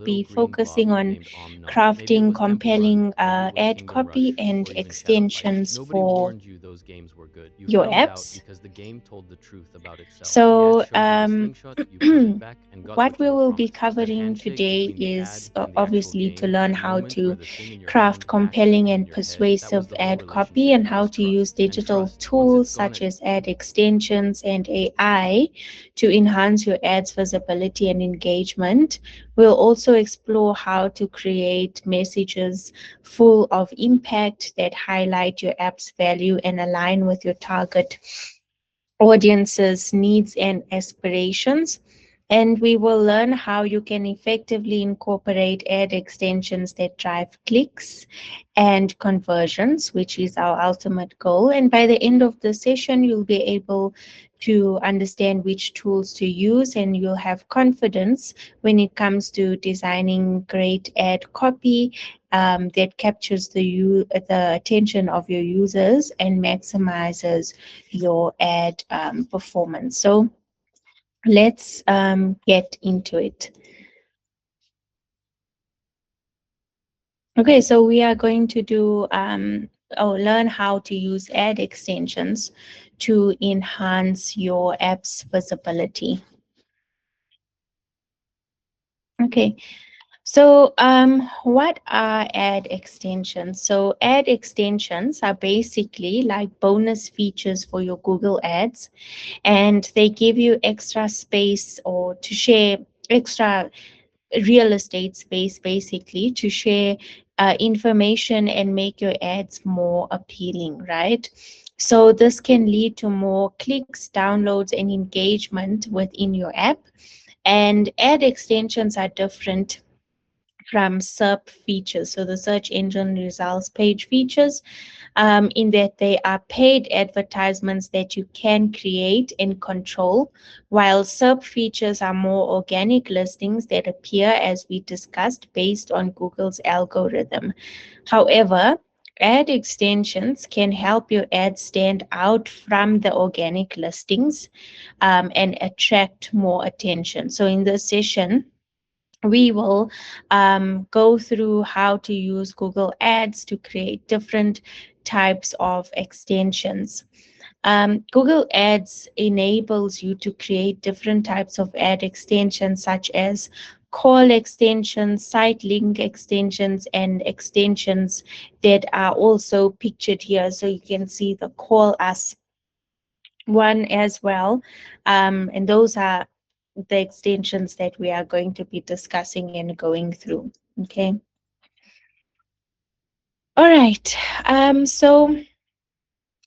be focusing on crafting compelling ad copy and extensions for your apps. So, what we will be covering today is obviously to learn how to craft compelling and persuasive ad copy and how to use digital tools such as ad extensions and AI to enhance your ads visibility and engagement. We'll also explore how to create messages full of impact that highlight your app's value and align with your target audience's needs and aspirations. And we will learn how you can effectively incorporate ad extensions that drive clicks and conversions, which is our ultimate goal. And by the end of the session, you'll be able to understand which tools to use, and you'll have confidence when it comes to designing great ad copy that captures the attention of your users and maximizes your ad performance. So let's get into it. Okay, so we are going to do or learn how to use ad extensions to enhance your app's visibility. Okay, so what are ad extensions? So ad extensions are basically like bonus features for your Google Ads, and they give you extra space or to share extra real estate space basically to share information and make your ads more appealing, right? So this can lead to more clicks, downloads, and engagement within your app. And ad extensions are different from SERP features, so the search engine results page features, in that they are paid advertisements that you can create and control, while SERP features are more organic listings that appear, as we discussed, based on Google's algorithm. However, ad extensions can help your ads stand out from the organic listings and attract more attention. So in this session, we will go through how to use Google Ads to create different types of extensions. Google Ads enables you to create different types of ad extensions, such as call extensions, site link extensions, and extensions that are also pictured here. So you can see the call us one as well. And those are the extensions that we are going to be discussing and going through. Okay. All right. So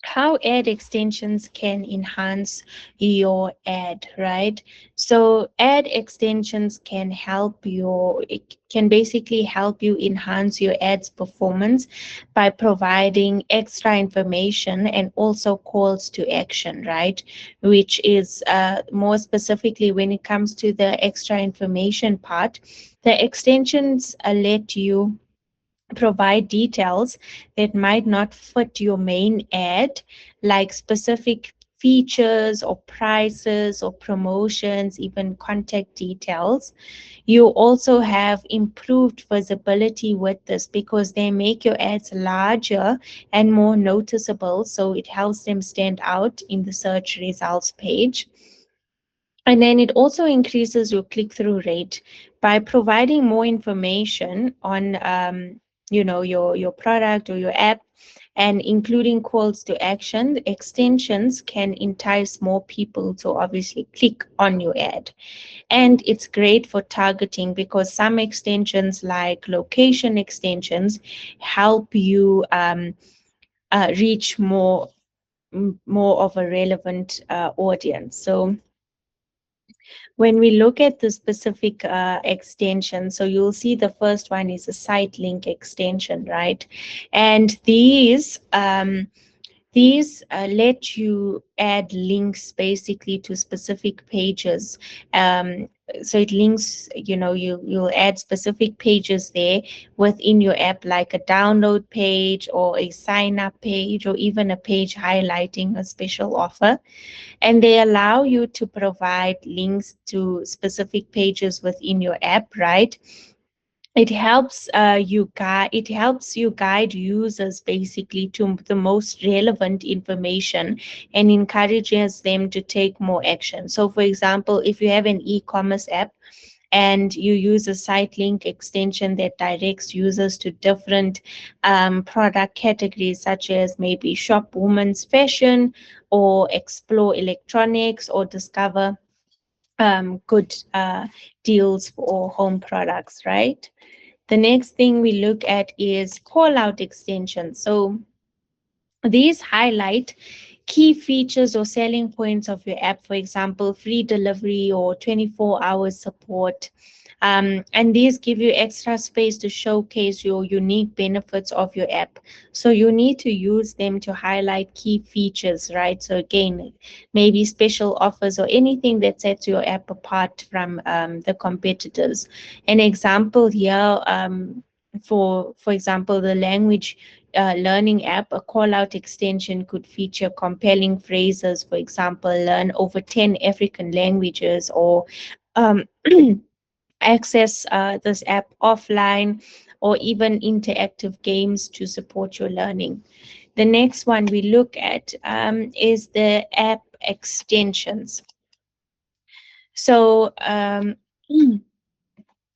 how ad extensions can enhance your ad, right? So ad extensions can it can basically help you enhance your ad's performance by providing extra information and also calls to action, right? Which is more specifically when it comes to the extra information part, the extensions let you provide details that might not fit your main ad, like specific features or prices or promotions, even contact details. You also have improved visibility with this because they make your ads larger and more noticeable, so it helps them stand out in the search results page. And then it also increases your click-through rate by providing more information on your product or your app, and including calls to action. The extensions can entice more people to obviously click on your ad. And it's great for targeting because some extensions like location extensions help you reach more of a relevant audience. So when we look at the specific extension, so you'll see the first one is a site link extension, right? And these let you add links basically to specific pages. So it links, you'll add specific pages there within your app, like a download page or a sign up page or even a page highlighting a special offer. And they allow you to provide links to specific pages within your app, right? it helps you guide users basically to the most relevant information and encourages them to take more action. So for example, if you have an e-commerce app and you use a site link extension that directs users to different product categories, such as maybe shop women's fashion or explore electronics or discover good deals for home products, right? The next thing we look at is call out extensions. So these highlight key features or selling points of your app, for example, free delivery or 24 hours support. And these give you extra space to showcase your unique benefits of your app. So you need to use them to highlight key features, right? So again, maybe special offers or anything that sets your app apart from the competitors. An example here, for example, the language learning app, a call out extension could feature compelling phrases, for example, learn over 10 African languages or um, access this app offline or even interactive games to support your learning. The next one we look at is the app extensions. So,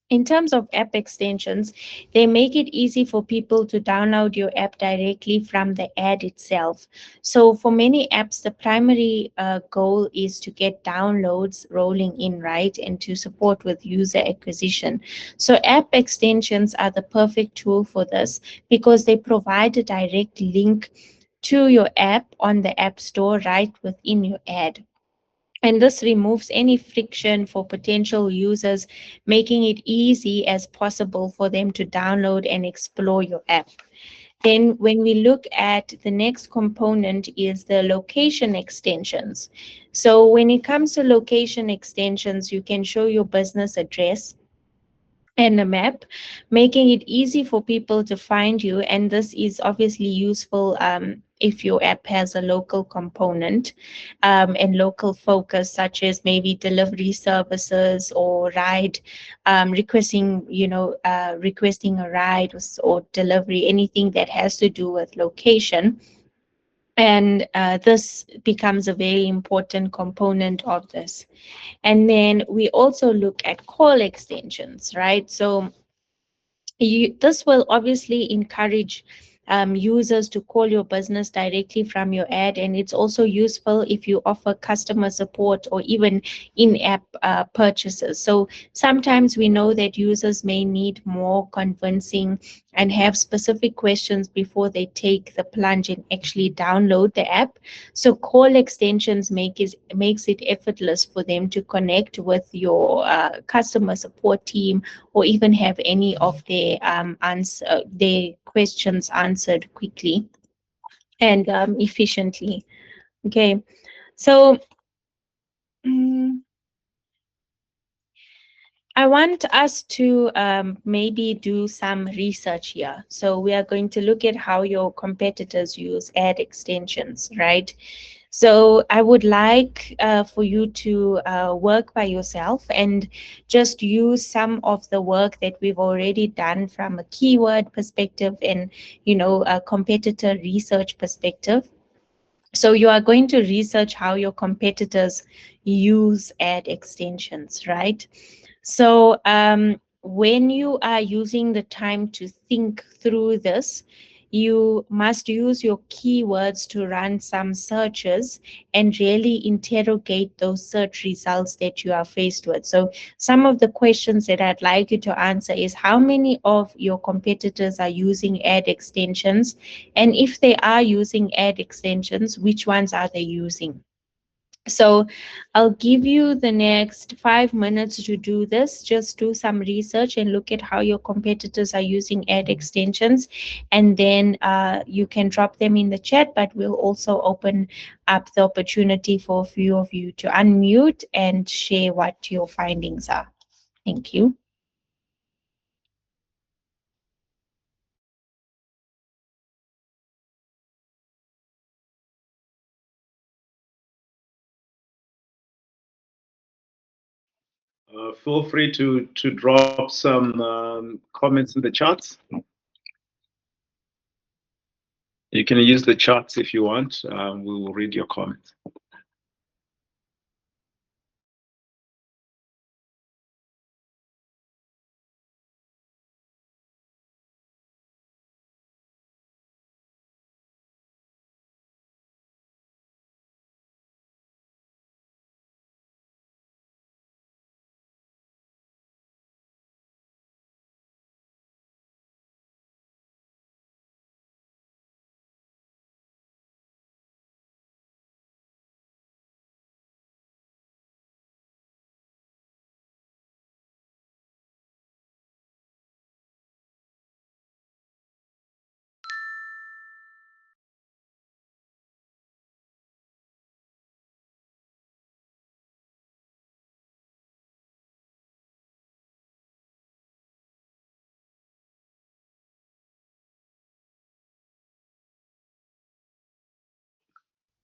in terms of app extensions, they make it easy for people to download your app directly from the ad itself. So, for many apps, the primary goal is to get downloads rolling in, right, and to support with user acquisition. So, app extensions are the perfect tool for this because they provide a direct link to your app on the App Store right within your ad. And this removes any friction for potential users, making it easy as possible for them to download and explore your app. Then when we look at the next component is the location extensions. So when it comes to location extensions, you can show your business address and a map, making it easy for people to find you. And this is obviously useful if your app has a local component and local focus, such as maybe delivery services or ride requesting, requesting a ride or delivery, anything that has to do with location. And this becomes a very important component of this. And then we also look at call extensions, right? So this will obviously encourage users to call your business directly from your ad, and it's also useful if you offer customer support or even in-app purchases. So sometimes we know that users may need more convincing and have specific questions before they take the plunge and actually download the app. So call extensions makes it effortless for them to connect with your customer support team or even have any of their questions answered quickly and efficiently. Okay, so mm, I want us to maybe do some research here. So we are going to look at how your competitors use ad extensions, right? So I would like for you to work by yourself and just use some of the work that we've already done from a keyword perspective and, a competitor research perspective. So you are going to research how your competitors use ad extensions, right? So when you are using the time to think through this, you must use your keywords to run some searches and really interrogate those search results that you are faced with. So some of the questions that I'd like you to answer is how many of your competitors are using ad extensions? And if they are using ad extensions, which ones are they using? So I'll give you the next 5 minutes to do this. Just do some research and look at how your competitors are using ad extensions. And then you can drop them in the chat, but we'll also open up the opportunity for a few of you to unmute and share what your findings are. Thank you. Feel free to drop some comments in the chats. You can use the chats if you want. We will read your comments.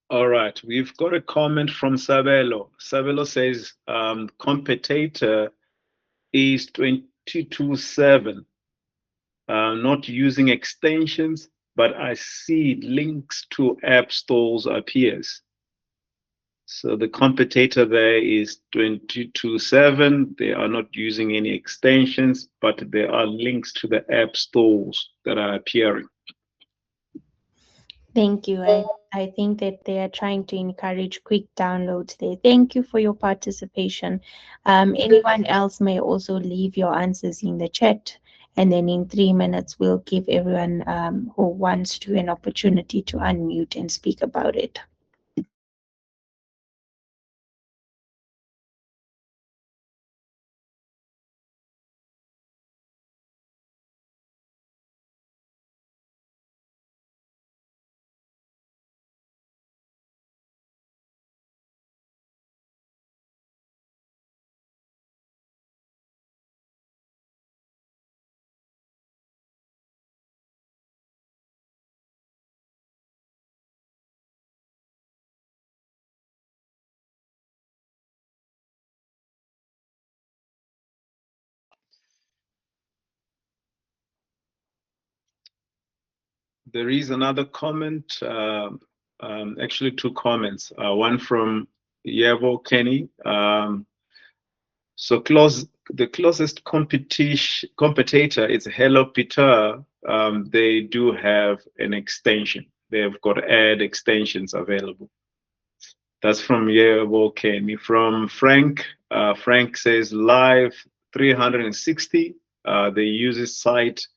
All right, we've got a comment from Sabelo. Sabelo says competitor is 22.7, not using extensions, but I see links to app stores appears. So the competitor there is 22.7. They are not using any extensions, but there are links to the app stores that are appearing. Thank you. I think that they are trying to encourage quick downloads there. Thank you for your participation. Anyone else may also leave your answers in the chat. And then in 3 minutes, we'll give everyone who wants to an opportunity to unmute and speak about it. There is another comment, actually two comments. One from Yevo Kenny. So the closest competitor is Hello Peter. They do have an extension. They've got ad extensions available. That's from Yevo Kenny. From Frank, Frank says live 360. They use site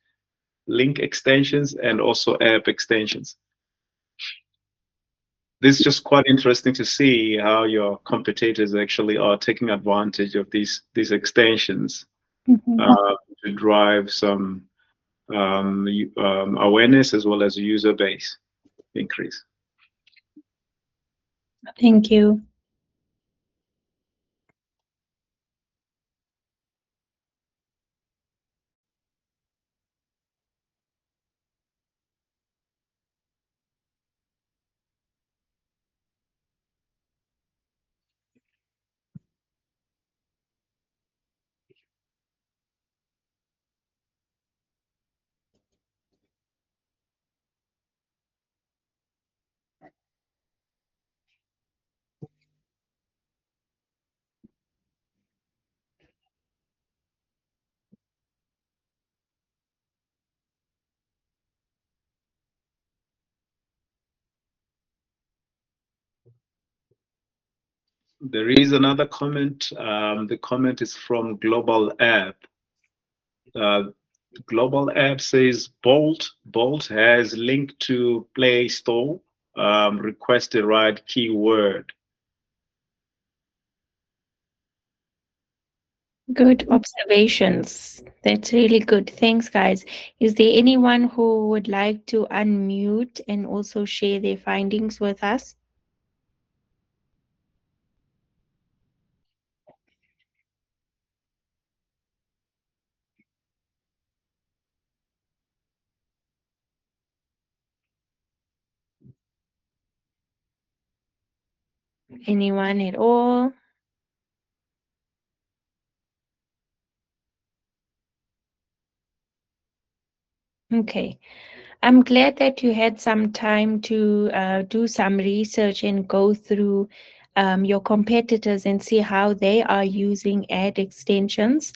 link extensions and also app extensions. This is just quite interesting to see how your competitors actually are taking advantage of these extensions to drive some awareness as well as user base increase. Thank you. There is another comment. The comment is from Global App. Global App says Bolt has linked to Play Store. Request the right keyword. Good observations. That's really good. Thanks, guys. Is there anyone who would like to unmute and also share their findings with us? Anyone at all? Okay. I'm glad that you had some time to do some research and go through your competitors and see how they are using ad extensions.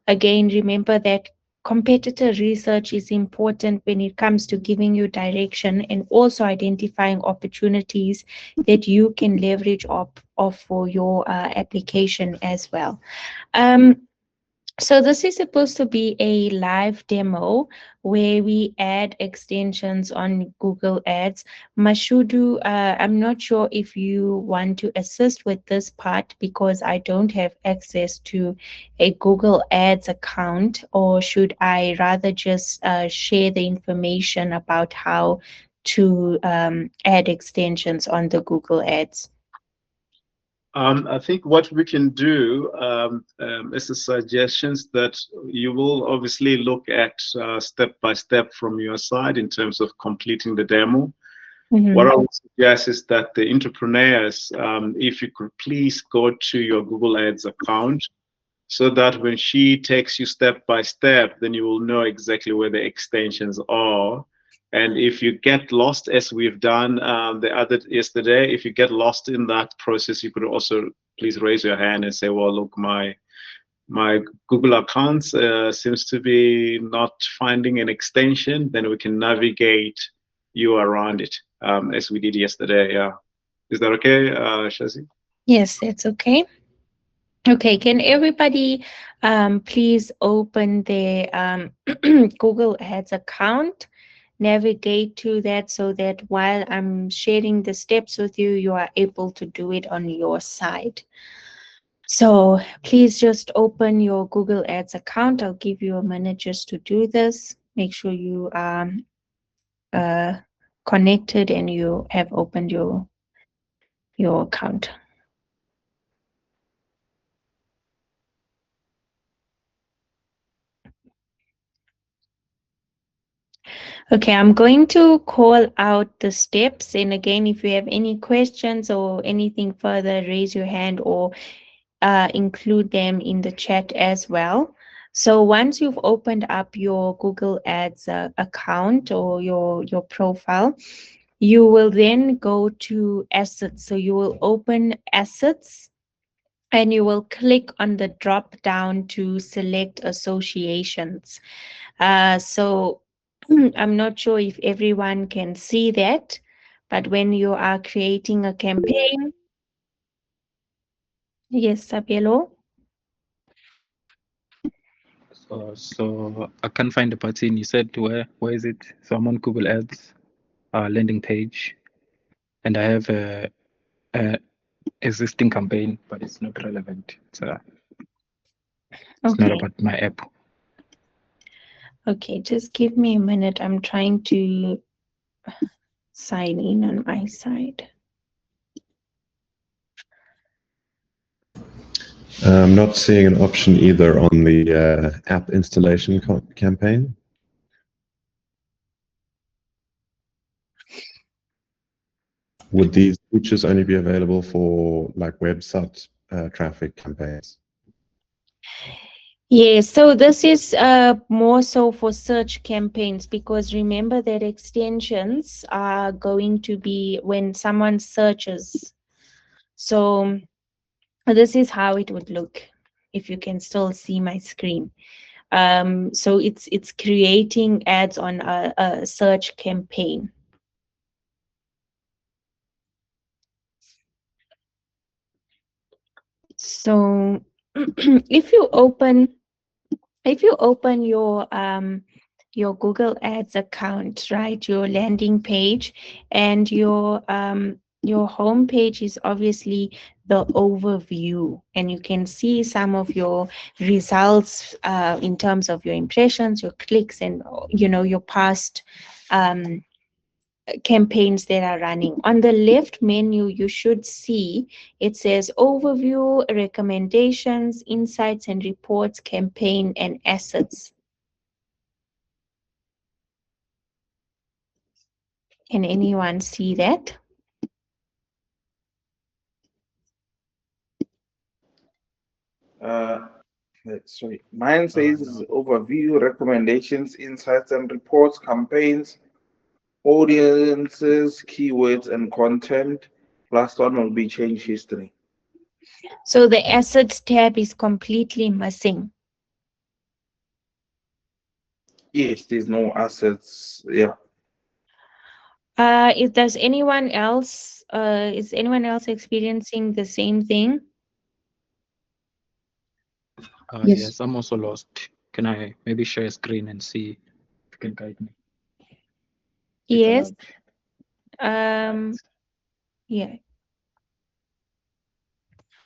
Again, remember that competitor research is important when it comes to giving you direction and also identifying opportunities that you can leverage off for your application as well. Um, so this is supposed to be a live demo where we add extensions on Google Ads. Mashudu, I'm not sure if you want to assist with this part because I don't have access to a Google Ads account, or should I rather just share the information about how to add extensions on the Google Ads? I think what we can do is the suggestions that you will obviously look at step by step from your side in terms of completing the demo. What I would suggest is that the entrepreneurs, if you could please go to your Google Ads account so that when she takes you step by step, then you will know exactly where the extensions are. And if you get lost, as we've done the other yesterday, if you get lost in that process, you could also please raise your hand and say, "Well, look, my Google account seems to be not finding an extension." Then we can navigate you around it as we did yesterday. Yeah, is that okay, Shazi? Yes, that's okay. Okay, can everybody please open their Google Ads account, navigate to that so that while I'm sharing the steps with you, you are able to do it on your side. So please just open your Google Ads account. I'll give you a minute just to do this. Make sure you are uh, connected and you have opened your account. Okay, I'm going to call out the steps. And again, if you have any questions or anything further, raise your hand or include them in the chat as well. So once you've opened up your Google Ads account or your profile, you will then go to assets. So you will open assets and you will click on the drop down to select associations. So I'm not sure if everyone can see that, but when you are creating a campaign, yes, Sabelo. So I can't find the button. You said where is it? So I'm on Google Ads landing page, and I have a existing campaign, but it's not relevant. It's not Okay. about my app. Okay, just give me a minute. I'm trying to sign in on my side. I'm not seeing an option either on the app installation campaign. Would these features only be available for like website traffic campaigns? Yes, so this is more so for search campaigns, because remember that extensions are going to be when someone searches. So this is how it would look if you can still see my screen. So it's creating ads on a search campaign. So if you open your Google Ads account, right, your landing page, and your home page is obviously the overview, and you can see some of your results in terms of your impressions, your clicks, and your past campaigns that are running. On the left menu, you should see it says overview, recommendations, insights and reports, campaign, and assets. Can anyone see that? Sorry, mine says no. overview, recommendations, insights and reports, campaigns, audiences, keywords and content. Last one will be change history. So the assets tab is completely missing. Yes, there's no assets. Yeah. Is anyone else experiencing the same thing? Yes. Yes. I'm also lost. Can I maybe share a screen and see if you can guide me? If Yes. allowed. Yeah.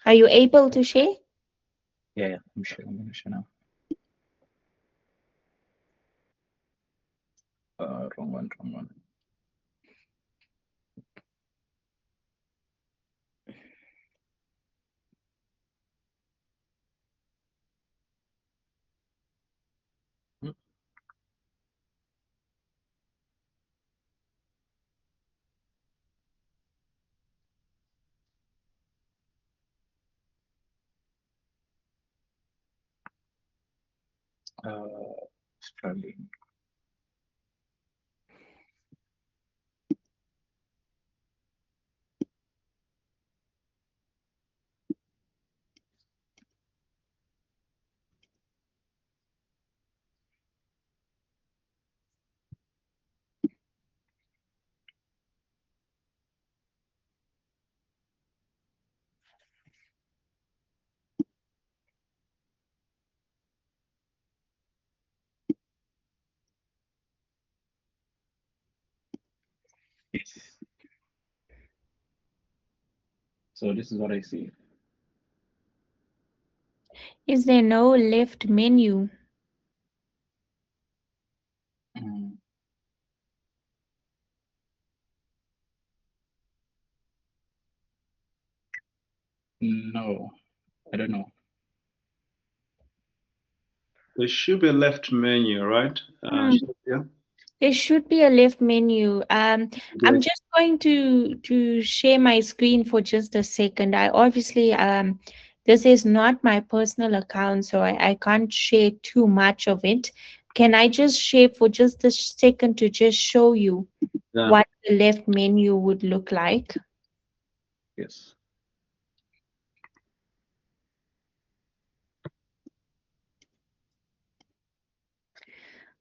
Are you able to share? Yeah, I'm sure. I'm gonna share now. Wrong one. Hmm. Struggling. Yes. So this is what I see. Is there no left menu? Mm. No, I don't know. There should be a left menu, right? Yeah. There should be a left menu. I'm Good. just going to share my screen for just a second. I obviously this is not my personal account, so I can't share too much of it. Can I just share for just a second to just show you Yeah. what the left menu would look like? Yes.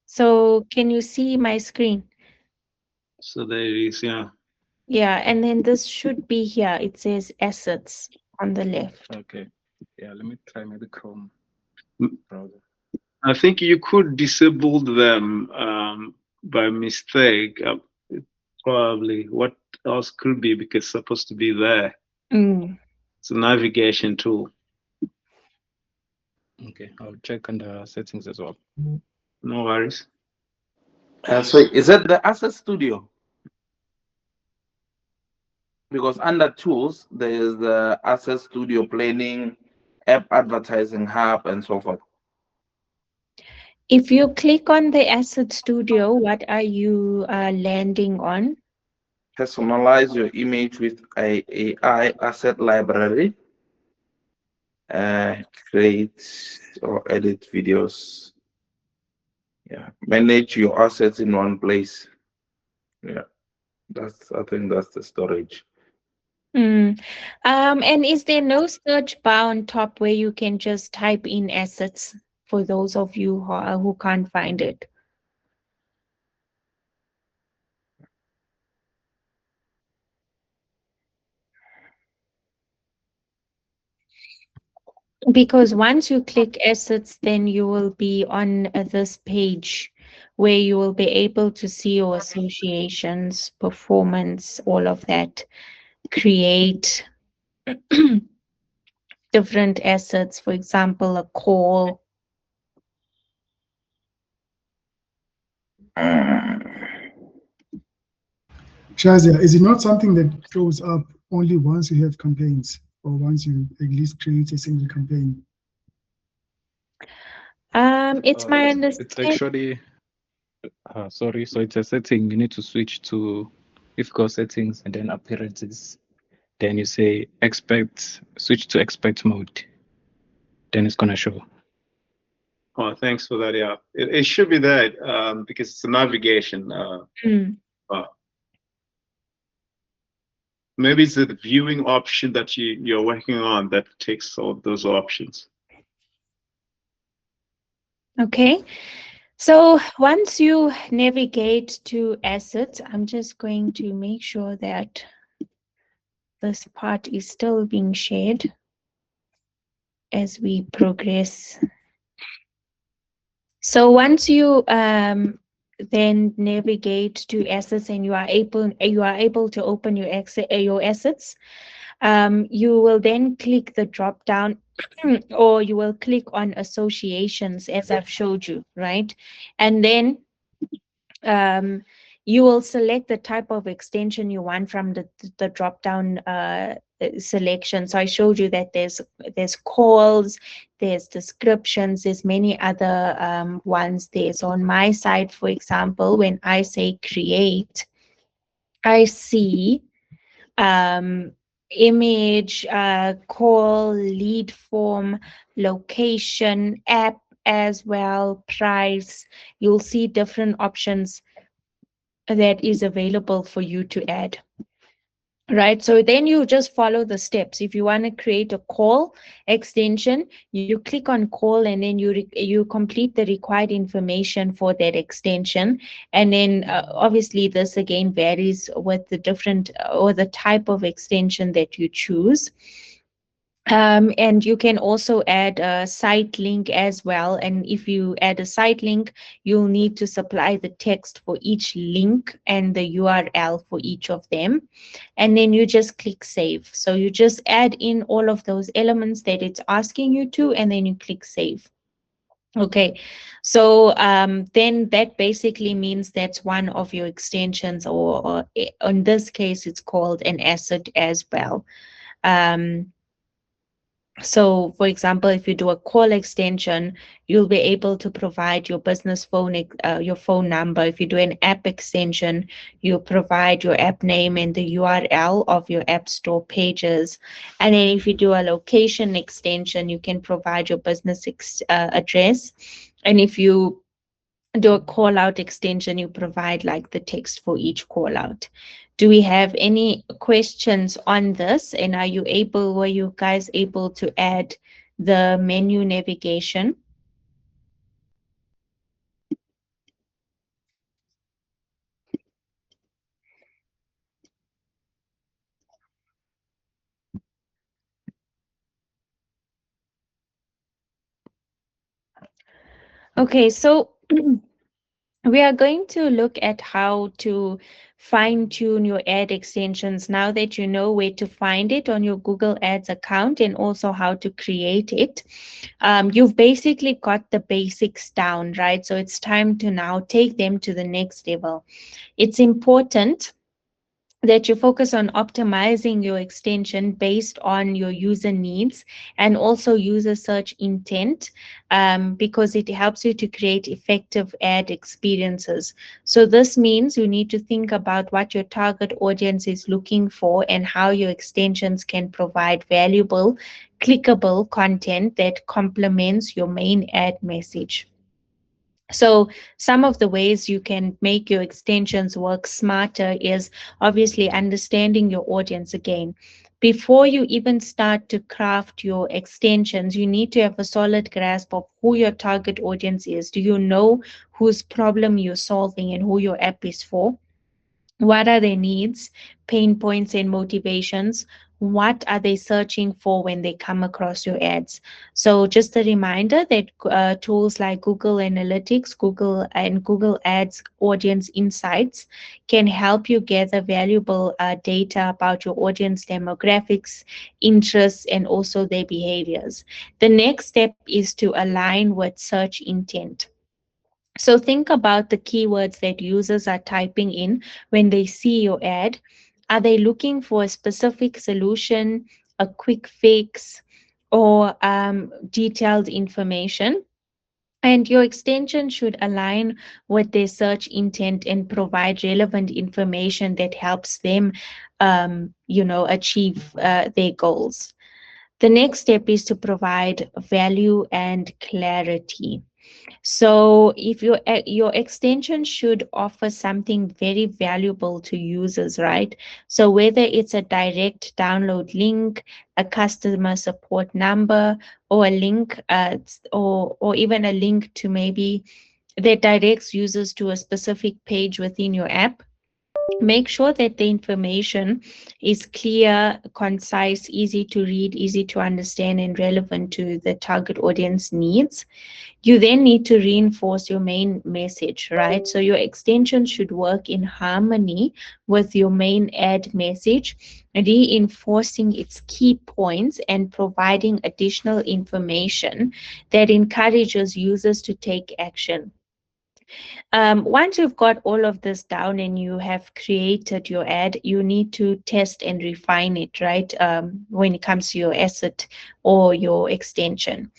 So can you see my screen? So there it is. Yeah. Yeah, and then this should be here. It says assets on the left. Okay. Yeah, let me try maybe Chrome Mm. browser. I think you could disable them by mistake. Probably. What else could be because it's supposed to be there? Mm. It's a navigation tool. Okay, I'll check under settings as well. No worries. So is that the Asset Studio? Because under tools, there is the Asset Studio planning, app advertising hub, and so forth. If you click on the Asset Studio, what are you landing on? Personalize your image with a AI asset library. Create or edit videos. Yeah, manage your assets in one place. Yeah, I think that's the storage. Mm. And is there no search bar on top where you can just type in assets for those of you who can't find it? Because once you click assets, then you will be on this page where you will be able to see your associations, performance, all of that, create different assets, for example, a call. Shazia, is it not something that shows up only once you have campaigns or once you at least create a single campaign? It's my It's understanding. actually sorry. So it's a setting. You need to switch to if go settings and then appearances. Then you say expect, switch to expect mode. Then it's gonna show. Oh, thanks for that. Yeah, it should be there because it's a navigation. Maybe it's the viewing option that you're working on that takes all those options. Okay. So once you navigate to assets, I'm just going to make sure that this part is still being shared as we progress. So once you then navigate to assets and you are able to open your assets, you will then click the drop down or you will click on associations as I've showed you, right? And then you will select the type of extension you want from the drop down selection. So I showed you that there's calls, there's descriptions, there's many other ones there. So on my side, for example, when I say create, I see image, call, lead form, location, app as well, price. You'll see different options that is available for you to add. Right, so then you just follow the steps. If you want to create a call extension, you click on call and then you complete the required information for that extension. And then obviously this again varies with the different or the type of extension that you choose. And you can also add a site link as well. And if you add a site link, you'll need to supply the text for each link and the URL for each of them. And then you just click save. So you just add in all of those elements that it's asking you to, and then you click save. Okay, so then that basically means that's one of your extensions, or in this case, it's called an asset as well. So, for example, if you do a call extension, you'll be able to provide your business phone, your phone number. If you do an app extension, you provide your app name and the URL of your app store pages. And then if you do a location extension, you can provide your business address. And if you do a call out extension, you provide like the text for each call out. Do we have any questions on this? And were you guys able to add the menu navigation? Okay, so we are going to look at how to fine-tune your ad extensions now that you know where to find it on your Google Ads account and also how to create it. You've basically got the basics down, right? So it's time to now take them to the next level. It's important that you focus on optimizing your extension based on your user needs and also user search intent, because it helps you to create effective ad experiences. So this means you need to think about what your target audience is looking for and how your extensions can provide valuable, clickable content that complements your main ad message. So some of the ways you can make your extensions work smarter is obviously understanding your audience again. Before you even start to craft your extensions, you need to have a solid grasp of who your target audience is. Do you know whose problem you're solving and who your app is for? What are their needs, pain points, and motivations? What are they searching for when they come across your ads? So just a reminder that tools like Google Analytics, Google Ads Audience Insights can help you gather valuable data about your audience demographics, interests, and also their behaviors. The next step is to align with search intent. So think about the keywords that users are typing in when they see your ad. Are they looking for a specific solution, a quick fix, or detailed information? And your extension should align with their search intent and provide relevant information that helps them, achieve their goals. The next step is to provide value and clarity. So if your extension should offer something very valuable to users, right? So whether it's a direct download link, a customer support number, or a link, or even a link to maybe that directs users to a specific page within your app, make sure that the information is clear, concise, easy to read, easy to understand, and relevant to the target audience needs. You then need to reinforce your main message, right? So your extension should work in harmony with your main ad message, reinforcing its key points and providing additional information that encourages users to take action. Once you've got all of this down and you have created your ad, you need to test and refine it, right? When it comes to your asset or your extension.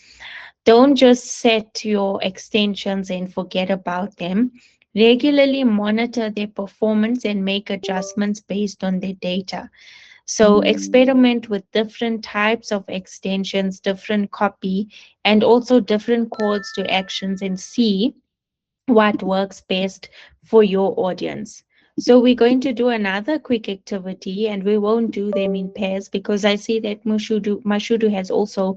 Don't just set your extensions and forget about them. Regularly monitor their performance and make adjustments based on their data. So experiment with different types of extensions, different copy, and also different calls to actions and see what works best for your audience. So we're going to do another quick activity, and we won't do them in pairs because I see that Mashudu has also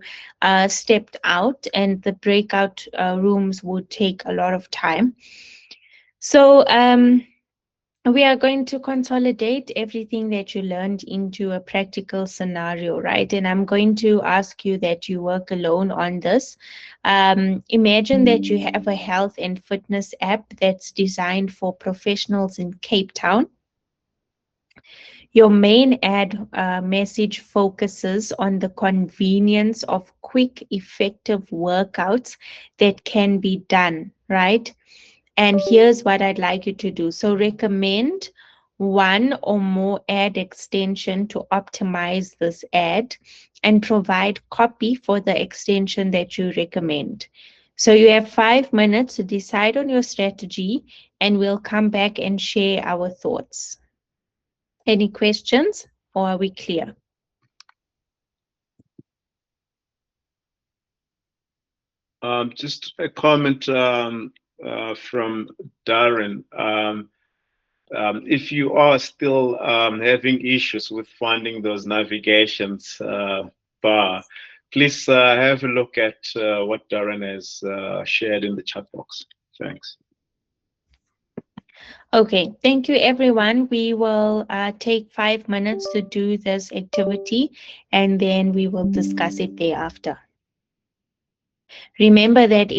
stepped out, and the breakout rooms would take a lot of time. So we are going to consolidate everything that you learned into a practical scenario, right? And I'm going to ask you that you work alone on this. Imagine that you have a health and fitness app that's designed for professionals in Cape Town. Your main ad message focuses on the convenience of quick, effective workouts that can be done, right? And here's what I'd like you to do. So recommend one or more ad extension to optimize this ad and provide copy for the extension that you recommend. So you have 5 minutes to decide on your strategy, and we'll come back and share our thoughts. Any questions, or are we clear? Just a comment from Darren. If you are still having issues with finding those navigations bar, please have a look at what Darren has shared in the chat box. Thanks. Okay, thank you everyone. We will take 5 minutes to do this activity, and then we will discuss it thereafter. Remember that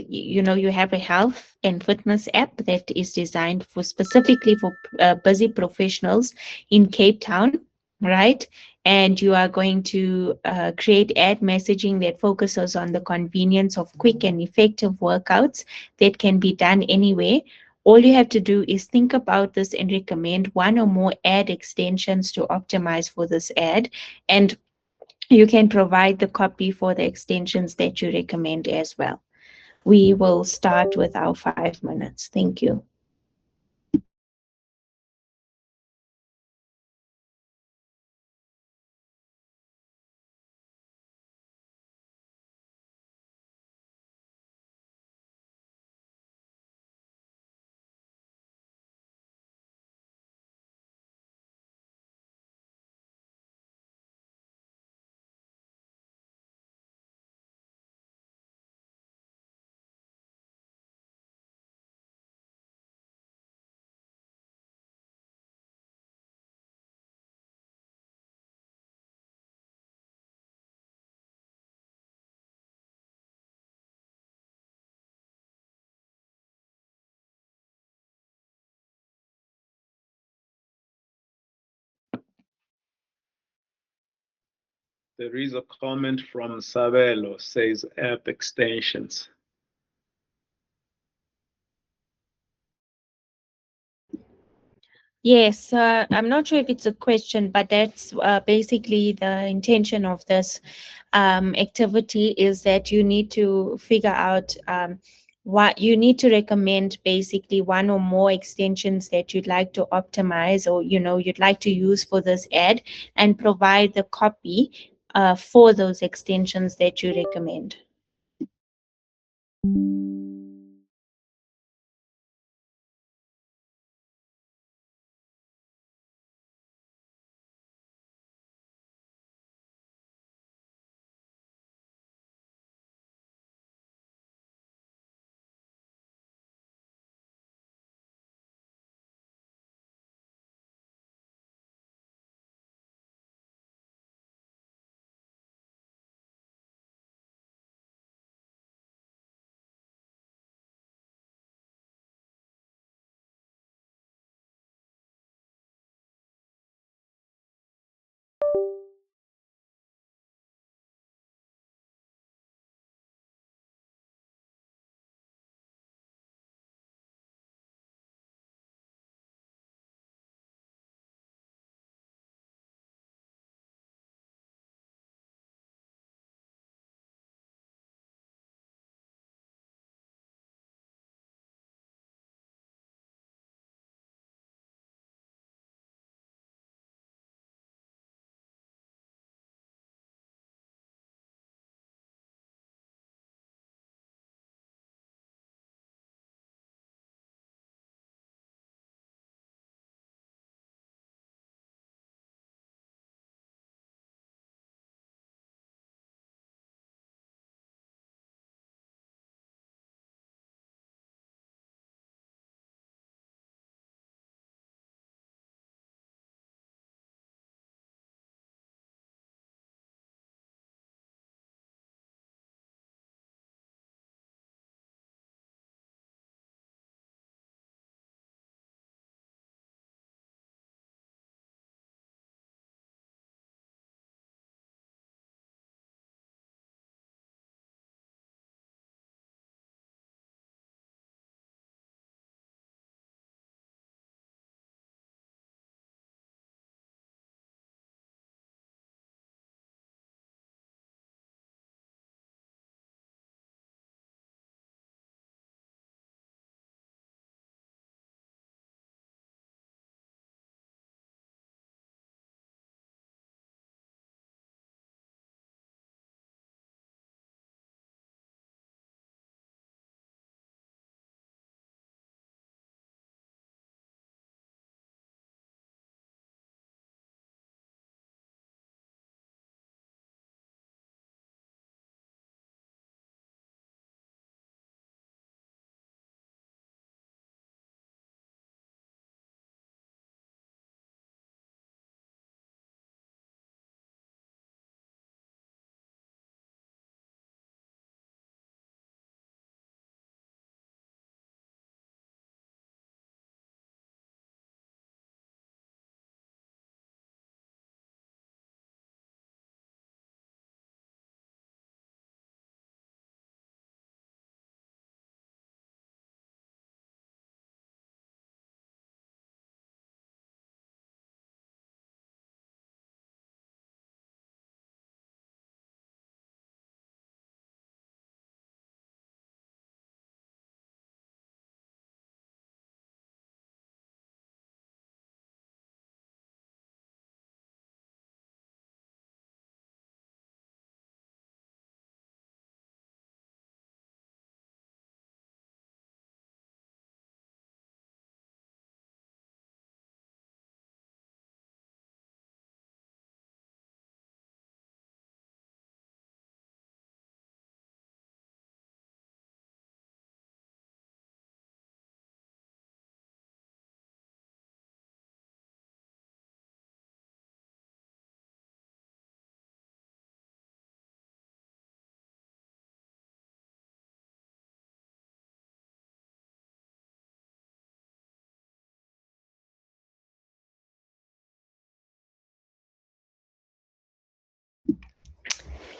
you have a health and fitness app that is designed for specifically for busy professionals in Cape Town, right? And you are going to create ad messaging that focuses on the convenience of quick and effective workouts that can be done anywhere. All you have to do is think about this and recommend one or more ad extensions to optimize for this ad, and you can provide the copy for the extensions that you recommend as well. We will start with our 5 minutes. Thank you. There is a comment from Sabelo, says app extensions. Yes, I'm not sure if it's a question, but that's basically the intention of this activity, is that you need to figure out what you need to recommend, basically one or more extensions that you'd like to optimize, or you'd like to use for this ad, and provide the copy for those extensions that you recommend.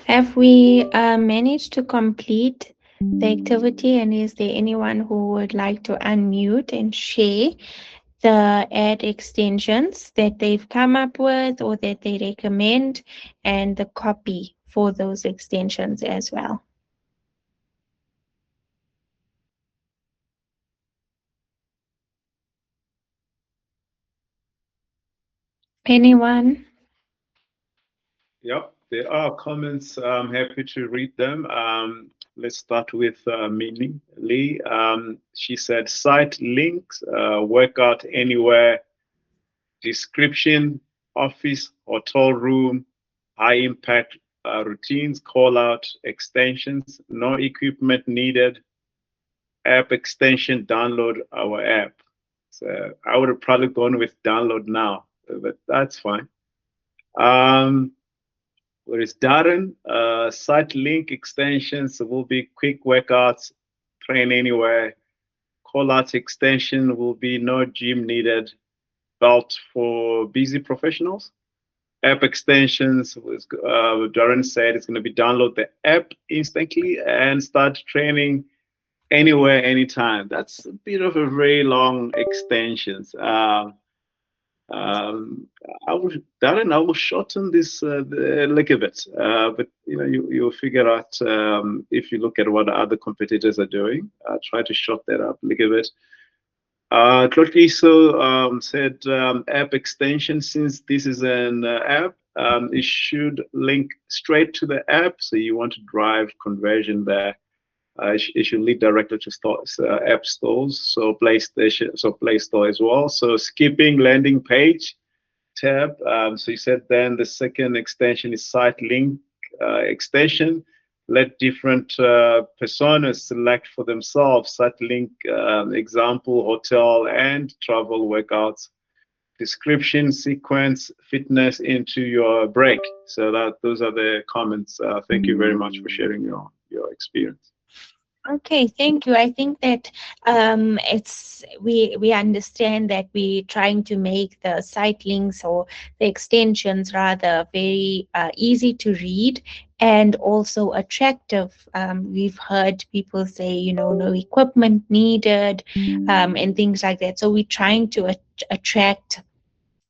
Have we managed to complete the activity? And is there anyone who would like to unmute and share the ad extensions that they've come up with or that they recommend and the copy for those extensions as well? Anyone? Yep, there are comments. I'm happy to read them. let's start with Minnie Lee. She said site links, workout anywhere, description, office, hotel room, high impact routines, call out extensions, no equipment needed, app extension, download our app. So I would have probably gone with download now, but that's fine. Where is Darren? Site link extensions will be quick workouts, train anywhere. Call out extension will be no gym needed, belt for busy professionals. App extensions, was Darren said, it's going to be download the app instantly and start training anywhere, anytime. That's a bit of a very long extensions. Darren, I will shorten this a little bit, but you'll figure out if you look at what other competitors are doing. Try to short that up a little bit. Tlotiso said app extension, since this is an app, it should link straight to the app. So you want to drive conversion there. It should lead directly to app stores, so PlayStation, so Play Store as well. So skipping landing page tab. So you said then the second extension is site link extension. Let different personas select for themselves site link, example, hotel and travel workouts, description, sequence, fitness into your break. So those are the comments. Thank you very much for sharing your experience. Okay, thank you. I think that we understand that we're trying to make the site links or the extensions rather very easy to read and also attractive. We've heard people say, no equipment needed, and things like that. So we're trying to attract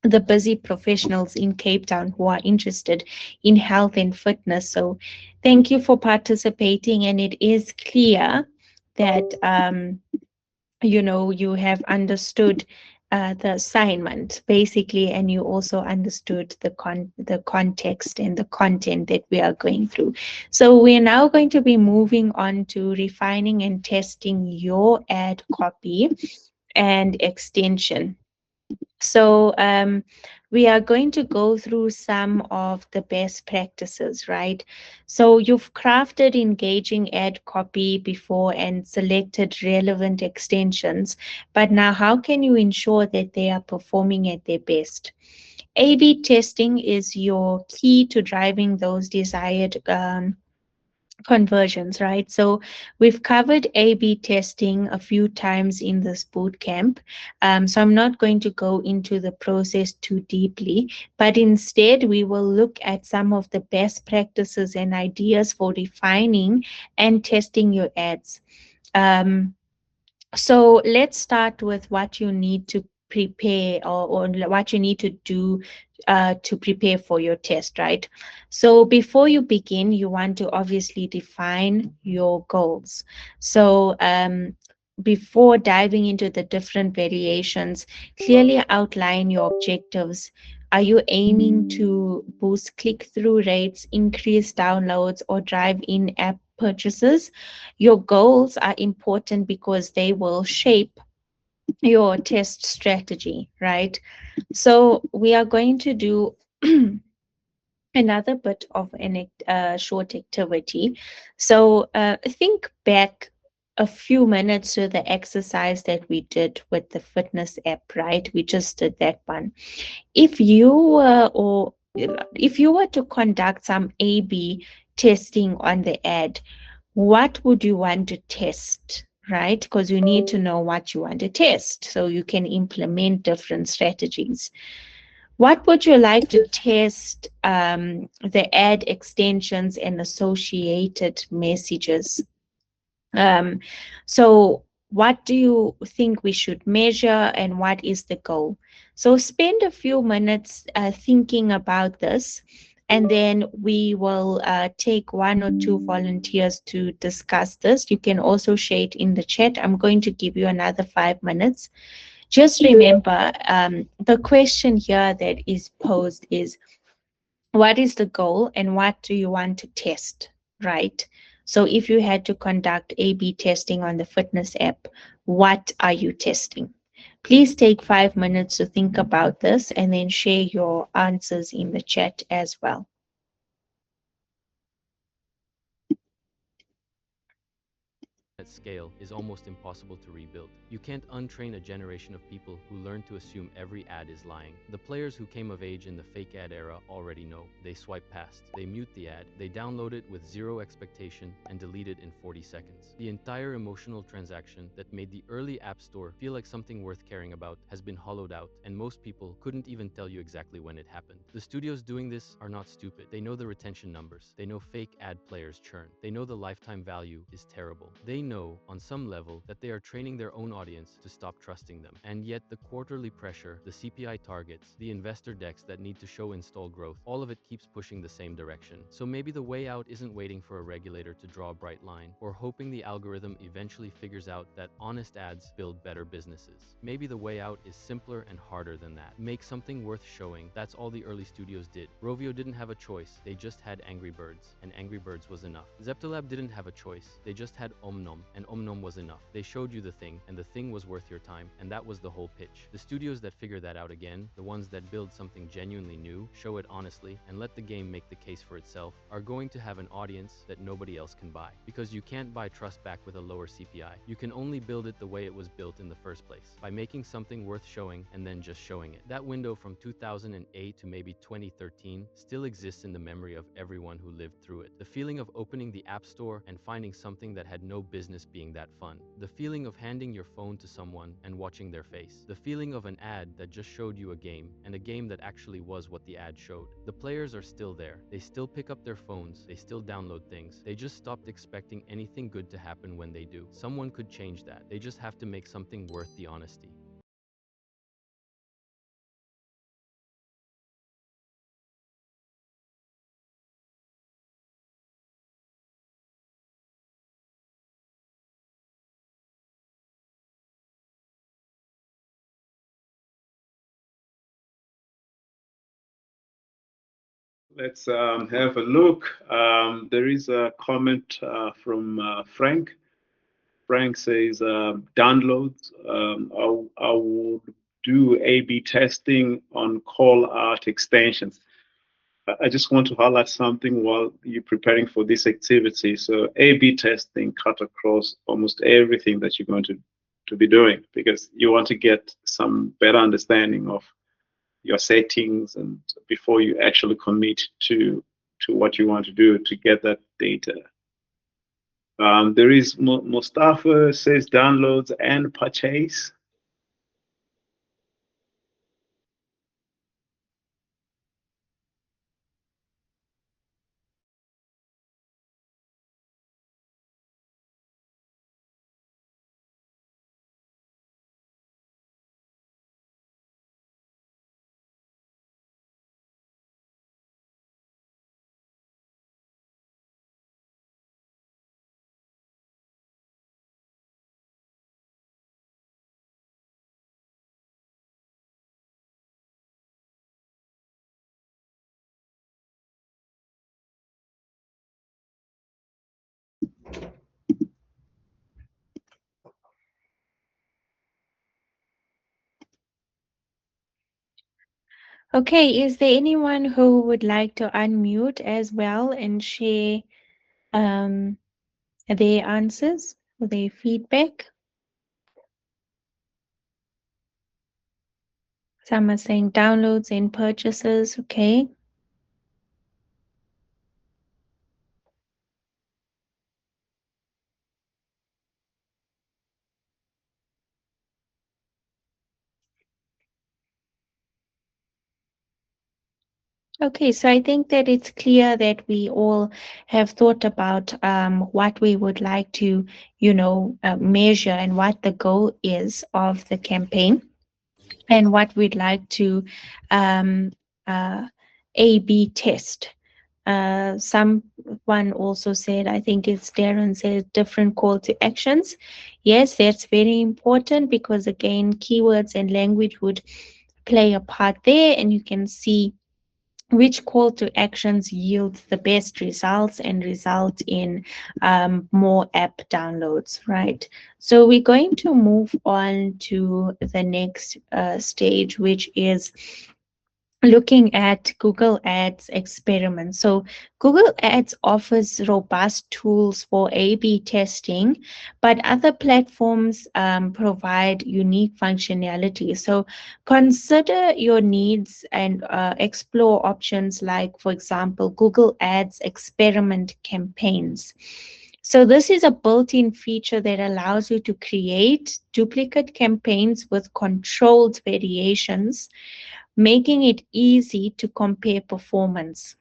the busy professionals in Cape Town who are interested in health and fitness. So thank you for participating, and it is clear that you have understood the assignment basically, and you also understood the context and the content that we are going through. So we're now going to be moving on to refining and testing your ad copy and extension. So we are going to go through some of the best practices, right? So you've crafted engaging ad copy before and selected relevant extensions, but now how can you ensure that they are performing at their best? A/B testing is your key to driving those desired conversions, right? So we've covered A/B testing a few times in this boot camp. So I'm not going to go into the process too deeply, but instead we will look at some of the best practices and ideas for refining and testing your ads. So let's start with what you need to prepare or what you need to do to prepare for your test, right? So before you begin, you want to obviously define your goals. So before diving into the different variations, clearly outline your objectives. Are you aiming to boost click-through rates, increase downloads, or drive in-app purchases? Your goals are important because they will shape your test strategy, right? So we are going to do another bit of a short activity. So think back a few minutes to the exercise that we did with the fitness app, right? We just did that one. If you were to conduct some A/B testing on the ad, what would you want to test, right? Because you need to know what you want to test so you can implement different strategies. What would you like to test the ad extensions and associated messages? So what do you think we should measure and what is the goal? So spend a few minutes thinking about this, and then we will take 1 or 2 volunteers to discuss this. You can also share it in the chat. I'm going to give you another 5 minutes. Just remember, the question here that is posed is, what is the goal and what do you want to test, right? So if you had to conduct A/B testing on the fitness app, what are you testing? Please take 5 minutes to think about this and then share your answers in the chat as well. At scale is almost impossible to rebuild. You can't untrain a generation of people who learn to assume every ad is lying. The players who came of age in the fake ad era already know. They swipe past, they mute the ad, they download it with zero expectation and delete it in 40 seconds. The entire emotional transaction that made the early App Store feel like something worth caring about has been hollowed out, and most people couldn't even tell you exactly when it happened. The studios doing this are not stupid. They know the retention numbers. They know fake ad players churn. They know the lifetime value is terrible. They know, on some level, that they are training their own audience to stop trusting them. And yet the quarterly pressure, the CPI targets, the investor decks that need to show install growth, all of it keeps pushing the same direction. So maybe the way out isn't waiting for a regulator to draw a bright line, or hoping the algorithm eventually figures out that honest ads build better businesses. Maybe the way out is simpler and harder than that. Make something worth showing. That's all the early studios did. Rovio didn't have a choice. They just had Angry Birds, and Angry Birds was enough. Zeptolab didn't have a choice. They just had Omnom, and Omnom was enough. They showed you the thing, and the thing was worth your time, and that was the whole pitch. The studios that figure that out again, the ones that build something genuinely new, show it honestly, and let the game make the case for itself, are going to have an audience that nobody else can buy. Because you can't buy trust back with a lower CPI. You can only build it the way it was built in the first place, by making something worth showing and then just showing it. That window from 2008 to maybe 2013 still exists in the memory of everyone who lived through it. The feeling of opening the App Store and finding something that had no business being that fun. The feeling of handing your phone to someone and watching their face. The feeling of an ad that just showed you a game, and a game that actually was what the ad showed. The players are still there. They still pick up their phones. They still download things. They just stopped expecting anything good to happen when they do. Someone could change that. They just have to make something worth the honesty. Let's have a look. There is a comment from Frank. Frank says, downloads. I would do A/B testing on call art extensions. I just want to highlight something while you're preparing for this activity. So A/B testing cut across almost everything that you're going to be doing, because you want to get some better understanding of your settings and before you actually commit to what you want to do to get that data. There is Mustafa says downloads and purchase. Okay, is there anyone who would like to unmute as well and share their answers, their feedback? Some are saying downloads and purchases. Okay. Okay, so I think that it's clear that we all have thought about what we would like to, measure and what the goal is of the campaign and what we'd like to A/B test. Someone also said, I think it's Darren said, different call to actions. Yes, that's very important because again, keywords and language would play a part there, and you can see which call to actions yield the best results and result in more app downloads, right? So we're going to move on to the next stage, which is looking at Google Ads experiments. So Google Ads offers robust tools for A/B testing, but other platforms provide unique functionality. So consider your needs and explore options like, for example, Google Ads experiment campaigns. So this is a built-in feature that allows you to create duplicate campaigns with controlled variations, making it easy to compare performance.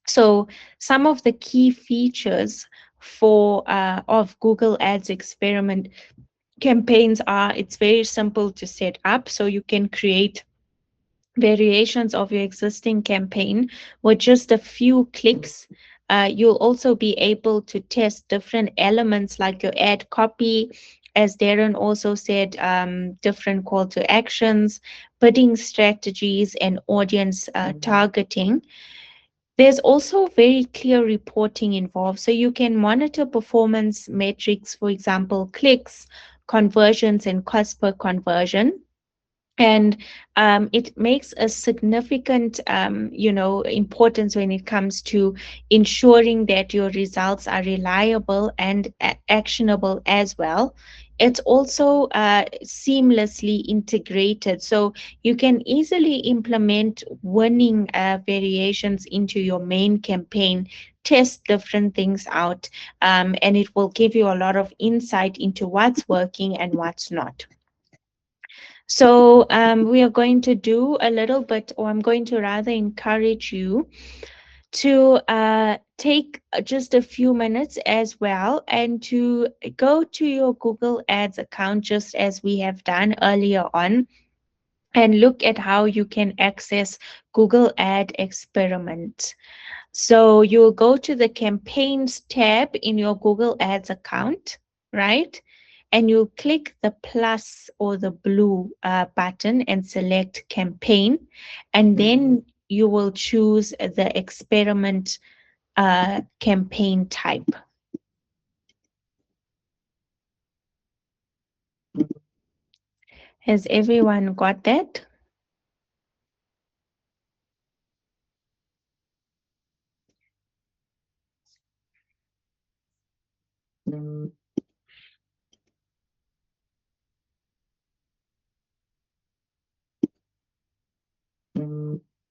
So some of the key features for of Google Ads experiment campaigns are, it's very simple to set up. So you can create variations of your existing campaign with just a few clicks. You'll also be able to test different elements like your ad copy, as Darren also said, different call to actions, bidding strategies, and audience targeting. There's also very clear reporting involved. So you can monitor performance metrics, for example, clicks, conversions, and cost per conversion. And it makes a significant importance when it comes to ensuring that your results are reliable and actionable as well. It's also seamlessly integrated, so you can easily implement winning variations into your main campaign, test different things out, and it will give you a lot of insight into what's working and what's not. So we are going to do a little bit, or I'm going to rather encourage you to take just a few minutes as well and to go to your Google Ads account, just as we have done earlier on, and look at how you can access Google Ad Experiment. So you'll go to the Campaigns tab in your Google Ads account, right? And you'll click the plus or the blue button and select Campaign. And then you will choose the experiment campaign type. Has everyone got that?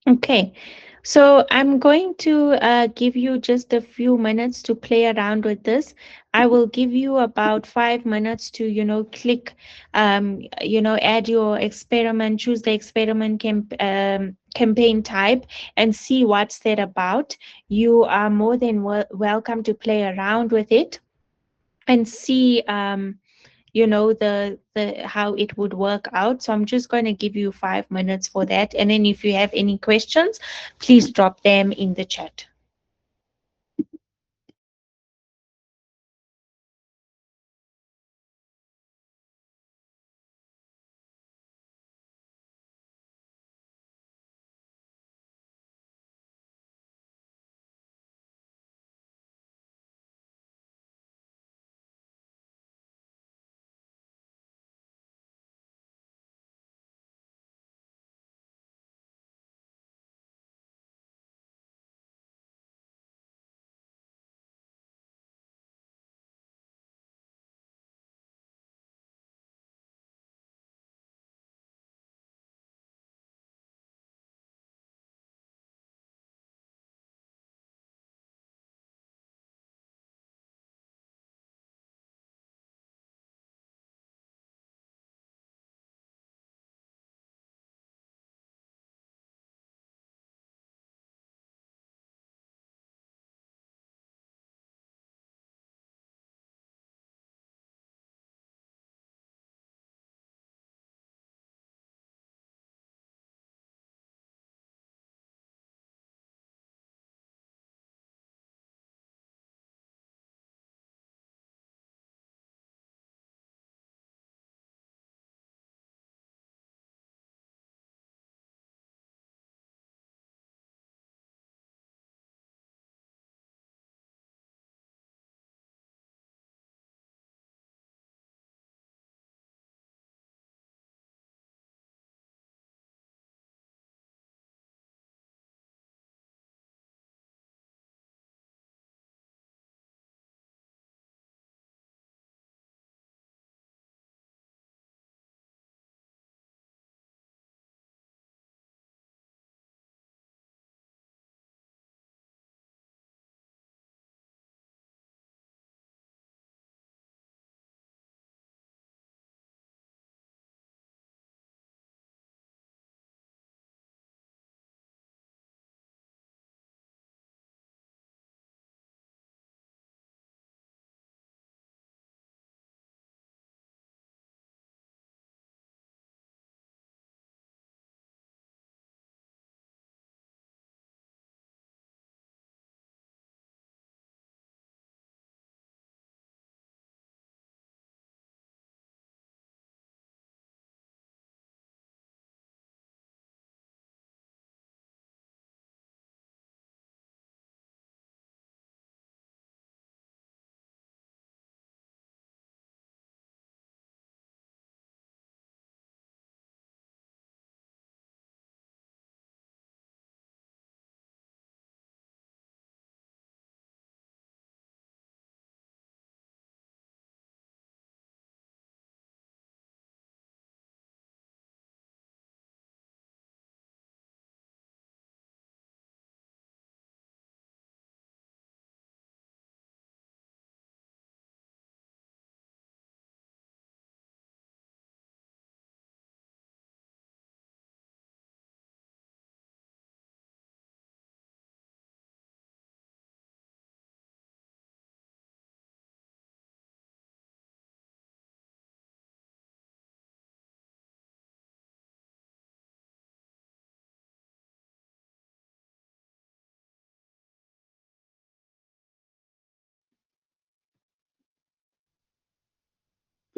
Okay, so I'm going to give you just a few minutes to play around with this. I will give you about 5 minutes to, click, add your experiment, choose the experiment campaign type, and see what's that about. You are more than welcome to play around with it and see the how it would work out. So I'm just going to give you 5 minutes for that, and then if you have any questions, please drop them in the chat.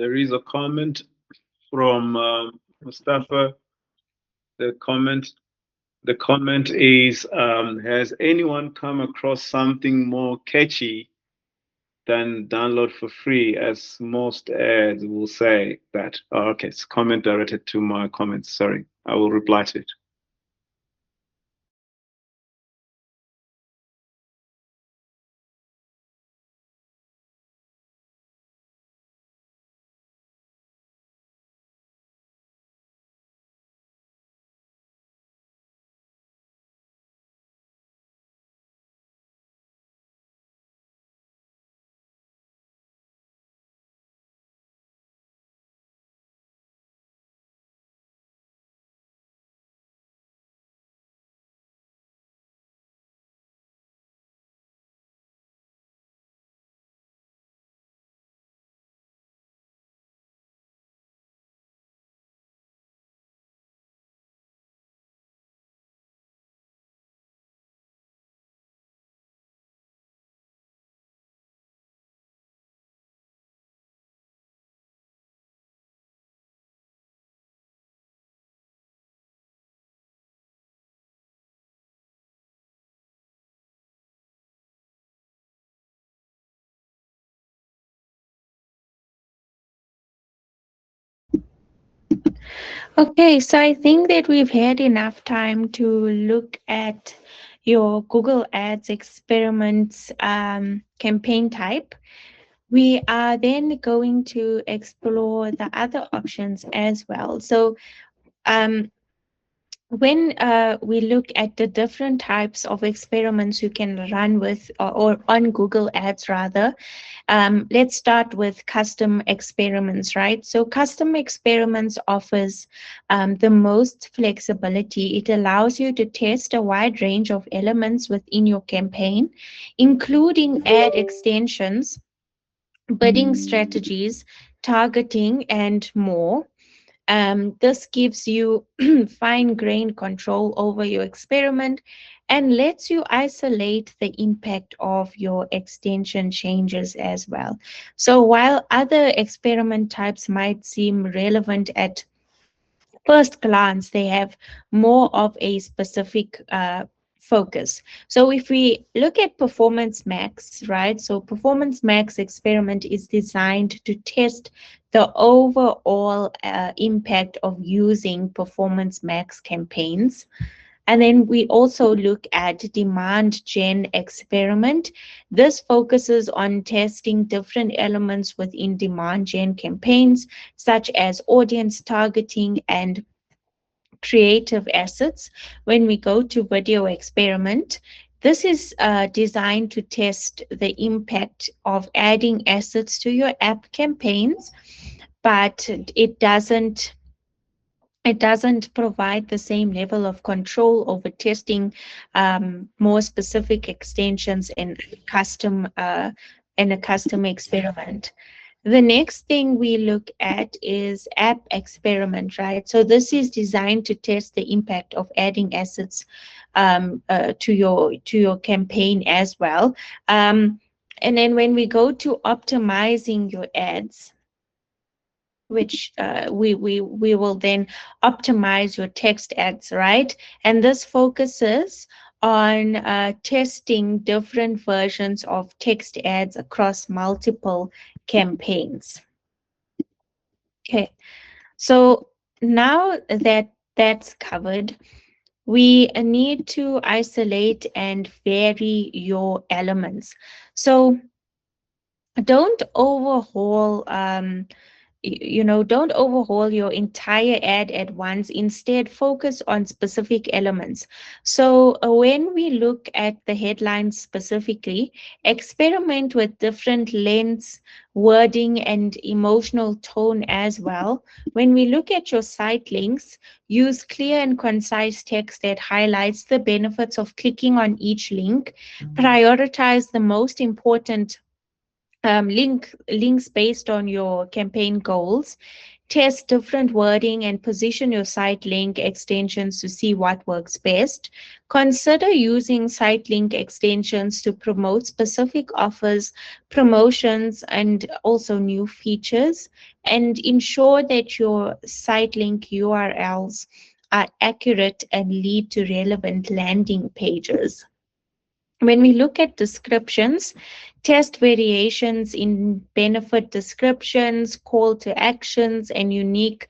There is a comment from Mustafa. The comment is, has anyone come across something more catchy than download for free, as most ads will say that? Oh, okay, it's a comment directed to my comments. Sorry, I will reply to it. Okay, so I think that we've had enough time to look at your Google Ads experiments campaign type. We are then going to explore the other options as well. So when we look at the different types of experiments you can run with or on Google Ads rather, let's start with custom experiments, right? So custom experiments offers the most flexibility. It allows you to test a wide range of elements within your campaign, including ad extensions, bidding strategies, targeting, and more. This gives you fine-grained control over your experiment and lets you isolate the impact of your extension changes as well. So while other experiment types might seem relevant at first glance, they have more of a specific focus. So if we look at Performance Max, right? So Performance Max experiment is designed to test the overall impact of using Performance Max campaigns. And then we also look at demand gen experiment. This focuses on testing different elements within demand gen campaigns, such as audience targeting and creative assets. When we go to video experiment, this is designed to test the impact of adding assets to your app campaigns, but it doesn't provide the same level of control over testing more specific extensions in a custom experiment. The next thing we look at is app experiment, right? So this is designed to test the impact of adding assets to your campaign as well. And then when we go to optimizing your ads, which we will then optimize your text ads, right? And this focuses on testing different versions of text ads across multiple campaigns. Okay, so now that that's covered, we need to isolate and vary your elements. So don't overhaul don't overhaul your entire ad at once. Instead, focus on specific elements. So when we look at the headlines specifically, experiment with different lengths, wording, and emotional tone as well. When we look at your site links, use clear and concise text that highlights the benefits of clicking on each link. Prioritize the most important links based on your campaign goals. test different wording and position your site link extensions to see what works best. Consider using site link extensions to promote specific offers, promotions, and also new features, and ensure that your site link URLs are accurate and lead to relevant landing pages. When we look at descriptions, test variations in benefit descriptions, call to actions, and unique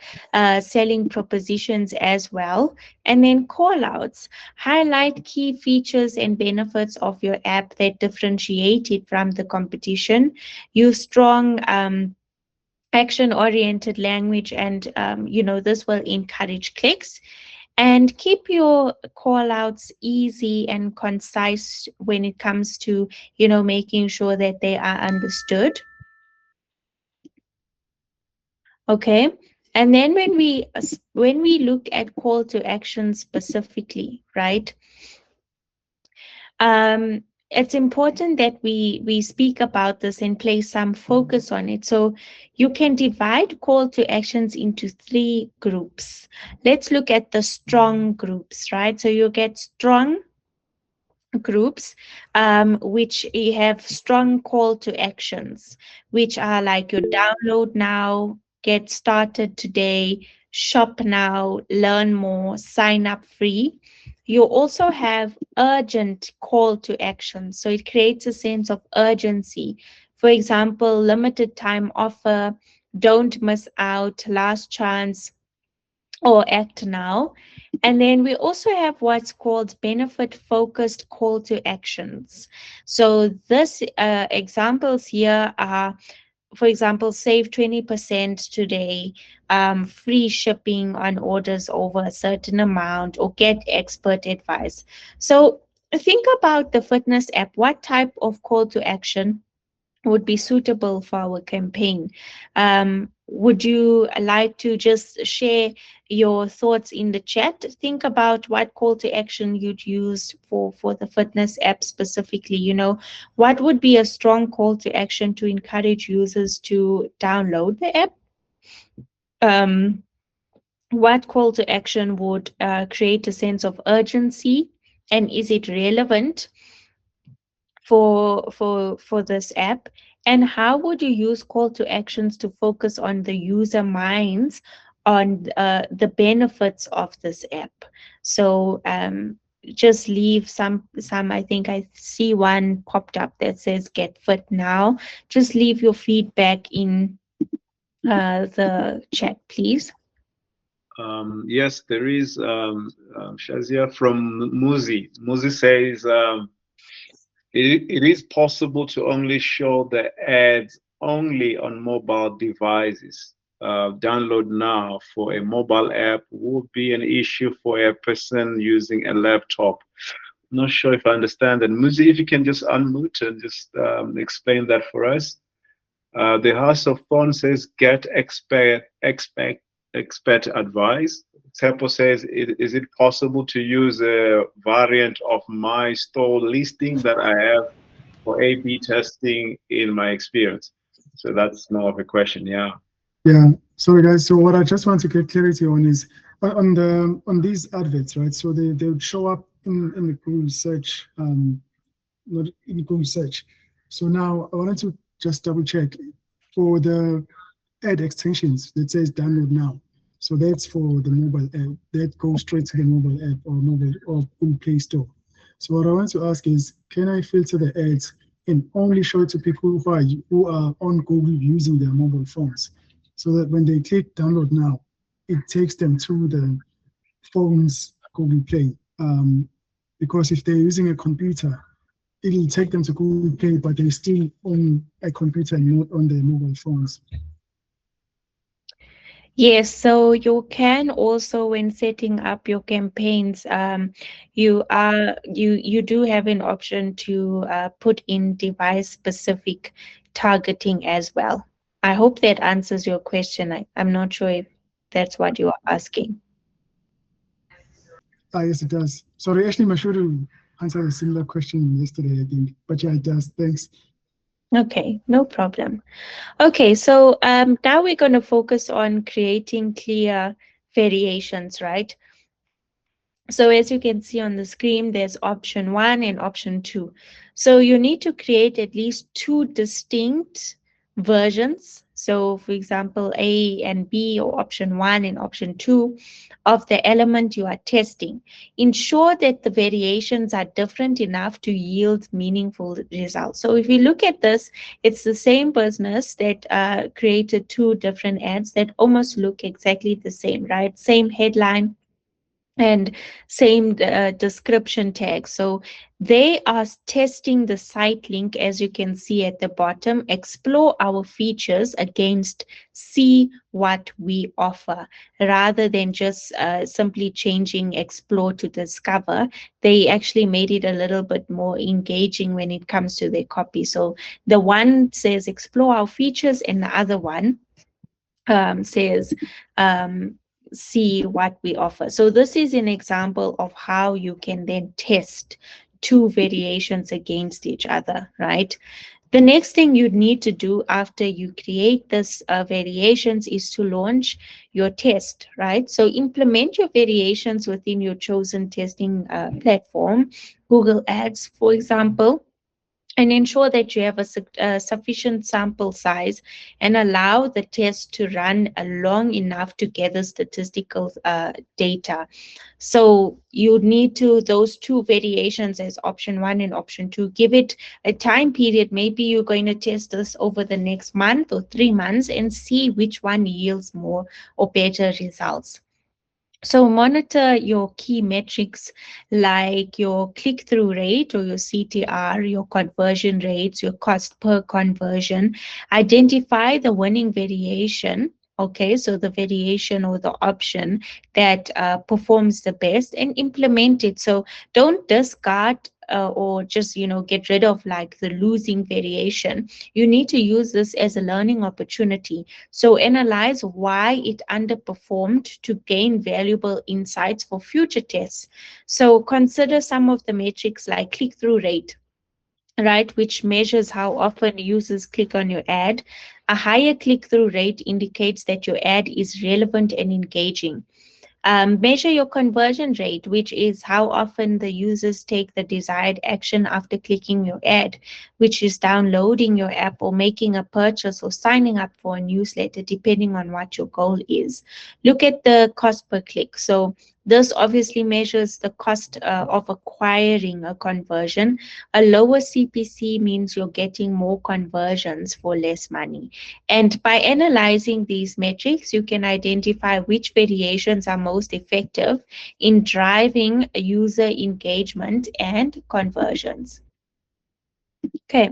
selling propositions as well. And then call outs. Highlight key features and benefits of your app that differentiate it from the competition. Use strong action-oriented language, and this will encourage clicks. And keep your call outs easy and concise when it comes to making sure that they are understood. Okay. And then when we look at call to action specifically, right? It's important that we speak about this and place some focus on it. So you can divide call to actions into 3 groups. Let's look at the strong groups, right? So you get strong groups, which you have strong call to actions, which are like your download now, get started today, shop now, learn more, sign up free. You also have urgent call to action. So it creates a sense of urgency. For example, limited time offer, don't miss out, last chance, or act now. And then we also have what's called benefit focused call to actions. So this examples here are, for example, save 20% today, free shipping on orders over a certain amount, or get expert advice. So think about the fitness app. What type of call to action would be suitable for our campaign? Would you like to just share your thoughts in the chat? Think about what call to action you'd use for the fitness app specifically. What would be a strong call to action to encourage users to download the app? What call to action would create a sense of urgency, and is it relevant for this app? And how would you use call to actions to focus on the user minds on the benefits of this app? So just leave some, I think I see one popped up that says get fit now. Just leave your feedback in the chat, please. Yes, there is Shazia from Muzi. Muzi says it is possible to only show the ads only on mobile devices. Download now for a mobile app would be an issue for a person using a laptop. Not sure if I understand that. Muzi, if you can just unmute and just explain that for us. The House of Phone says get expert advice. Tempo says, is it possible to use a variant of my store listing that I have for A/B testing in my experience? So that's more of a question, yeah. Yeah, sorry guys. So what I just want to get clarity on is on these adverts, right? So they would show up in the Google search, not in Google search. So now I wanted to just double check for the ad extensions that says download now. So that's for the mobile app. That goes straight to the mobile app or Google Play Store. So what I want to ask is, can I filter the ads and only show it to people who are on Google using their mobile phones, so that when they click download now, it takes them to the phone's Google Play? Because if they're using a computer, it'll take them to Google Play, but they're still on a computer and not on their mobile phones. Yes, so you can also, when setting up your campaigns, you do have an option to put in device-specific targeting as well. I hope that answers your question. I'm not sure if that's what you are asking. Yes, it does. Sorry, Ashley Mashuru answered a similar question yesterday, I think. But yeah, it does. Thanks. Okay, no problem. Okay, so now we're going to focus on creating clear variations, right? So as you can see on the screen, there's option 1 and option 2. So you need to create at least 2 distinct versions. So for example, A and B, or option 1 and option 2 of the element you are testing. Ensure that the variations are different enough to yield meaningful results. So if you look at this, it's the same business that created 2 different ads that almost look exactly the same, right? Same headline and same description tag. So they are testing the site link, as you can see at the bottom. Explore our features against see what we offer, rather than just simply changing explore to discover. They actually made it a little bit more engaging when it comes to their copy. So the one says explore our features, and the other one says see what we offer. So this is an example of how you can then test 2 variations against each other, right? The next thing you need to do after you create this variations is to launch your test, right? So implement your variations within your chosen testing platform, Google Ads, for example, and ensure that you have a sufficient sample size, and allow the test to run long enough to gather statistical data. So you need to, those 2 variations as option 1 and option 2, give it a time period. Maybe you're going to test this over the next month or 3 months and see which one yields more or better results. So monitor your key metrics like your click-through rate, or your CTR, your conversion rates, your cost per conversion. Identify the winning variation. Okay, so the variation or the option that performs the best, and implement it. So don't discard or just get rid of like the losing variation. You need to use this as a learning opportunity. So analyze why it underperformed to gain valuable insights for future tests. So consider some of the metrics like click-through rate, right, which measures how often users click on your ad. A higher click-through rate indicates that your ad is relevant and engaging. Measure your conversion rate, which is how often the users take the desired action after clicking your ad, which is downloading your app or making a purchase or signing up for a newsletter, depending on what your goal is. Look at the cost per click. So this obviously measures the cost of acquiring a conversion. A lower CPC means you're getting more conversions for less money. And by analyzing these metrics, you can identify which variations are most effective in driving user engagement and conversions. Okay,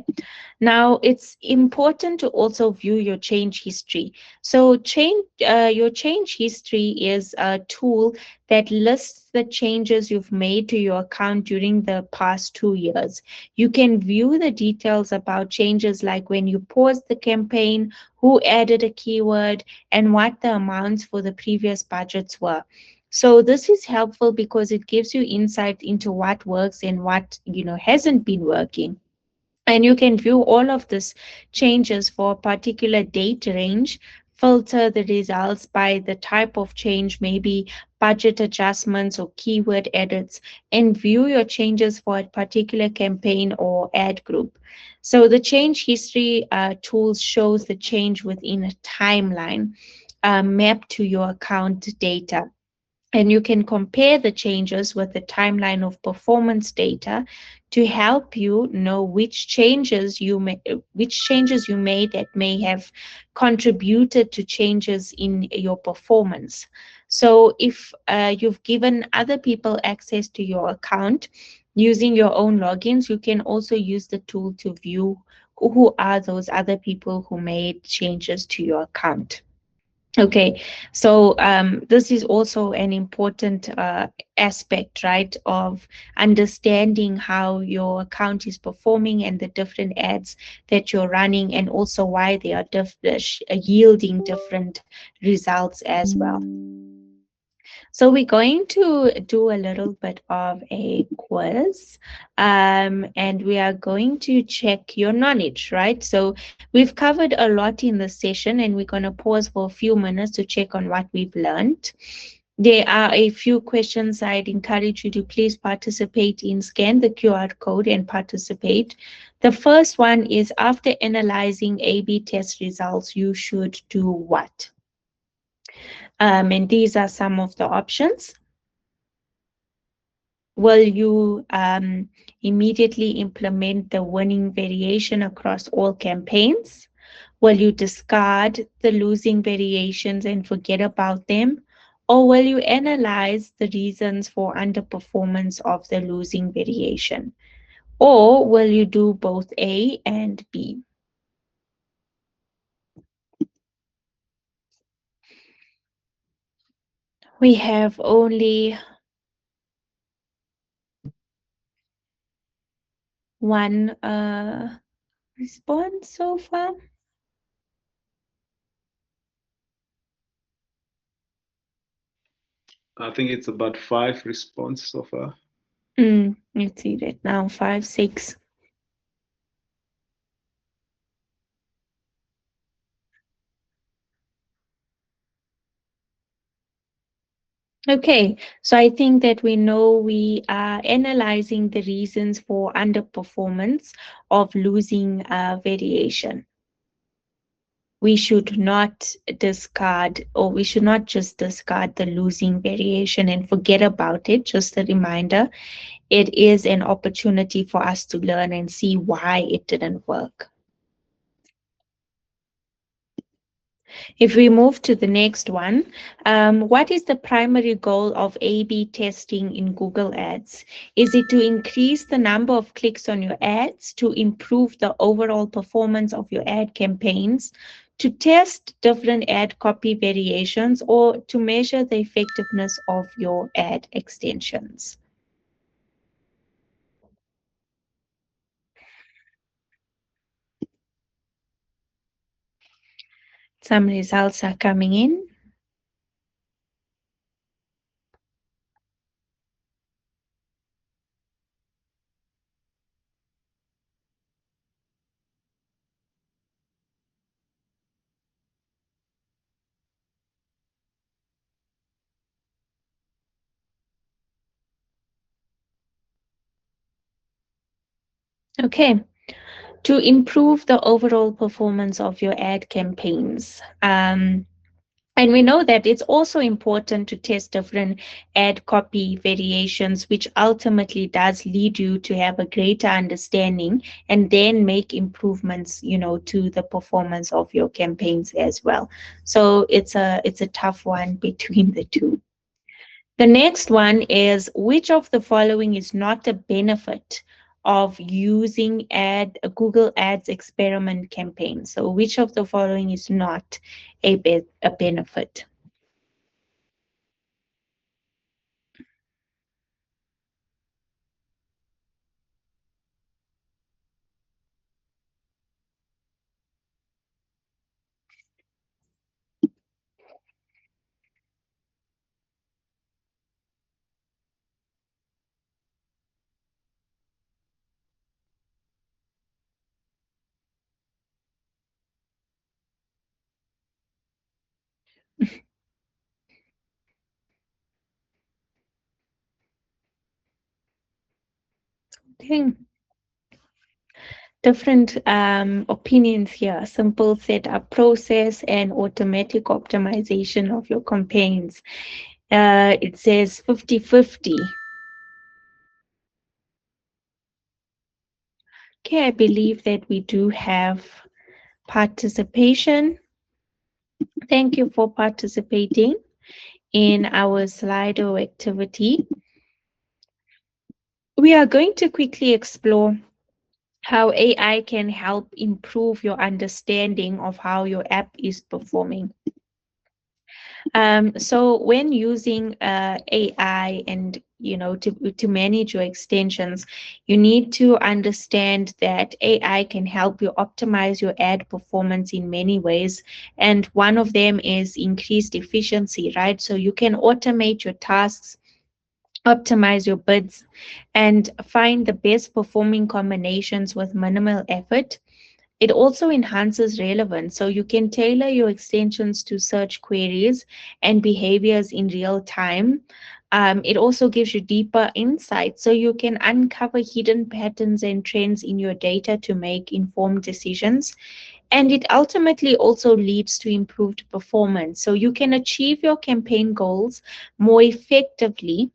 now it's important to also view your change history. So your change history is a tool that lists the changes you've made to your account during the past 2 years. You can view the details about changes like when you paused the campaign, who added a keyword, and what the amounts for the previous budgets were. So this is helpful because it gives you insight into what works and what hasn't been working. And you can view all of these changes for a particular date range, filter the results by the type of change, maybe budget adjustments or keyword edits, and view your changes for a particular campaign or ad group. So the change history tools shows the change within a timeline mapped to your account data. And you can compare the changes with the timeline of performance data to help you know which changes you made that may have contributed to changes in your performance. So if you've given other people access to your account using your own logins, you can also use the tool to view who are those other people who made changes to your account. Okay, so this is also an important aspect, right, of understanding how your account is performing and the different ads that you're running, and also why they are yielding different results as well. So we're going to do a little bit of a quiz, and we are going to check your knowledge, right? So we've covered a lot in this session, and we're going to pause for a few minutes to check on what we've learned. There are a few questions I'd encourage you to please participate in. Scan the QR code and participate. The first one is, after analyzing A/B test results, you should do what? And these are some of the options. Will you immediately implement the winning variation across all campaigns? Will you discard the losing variations and forget about them? Or will you analyze the reasons for underperformance of the losing variation? Or will you do both A and B? We have only one response so far. I think it's about 5 responses so far. Let's see that now, 5, 6. Okay, so I think that we know we are analyzing the reasons for underperformance of losing variation. We should not discard, or we should not just discard the losing variation and forget about it. Just a reminder, it is an opportunity for us to learn and see why it didn't work. If we move to the next one, what is the primary goal of A/B testing in Google Ads? Is it to increase the number of clicks on your ads, to improve the overall performance of your ad campaigns, to test different ad copy variations, or to measure the effectiveness of your ad extensions? Some results are coming in. Okay, to improve the overall performance of your ad campaigns. And we know that it's also important to test different ad copy variations, which ultimately does lead you to have a greater understanding and then make improvements, to the performance of your campaigns as well. So it's a tough one between the two. The next one is, which of the following is not a benefit of using Google Ads experiment campaign? So which of the following is not a benefit? Okay. Different opinions here. Simple setup process and automatic optimization of your campaigns. It says 50-50. Okay, I believe that we do have participation. Thank you for participating in our Slido activity. We are going to quickly explore how AI can help improve your understanding of how your app is performing. So when using AI and to manage your extensions, you need to understand that AI can help you optimize your ad performance in many ways, and one of them is increased efficiency, right? So you can automate your tasks, optimize your bids, and find the best performing combinations with minimal effort. It also enhances relevance, so you can tailor your extensions to search queries and behaviors in real time. It also gives you deeper insight, so you can uncover hidden patterns and trends in your data to make informed decisions. And it ultimately also leads to improved performance, so you can achieve your campaign goals more effectively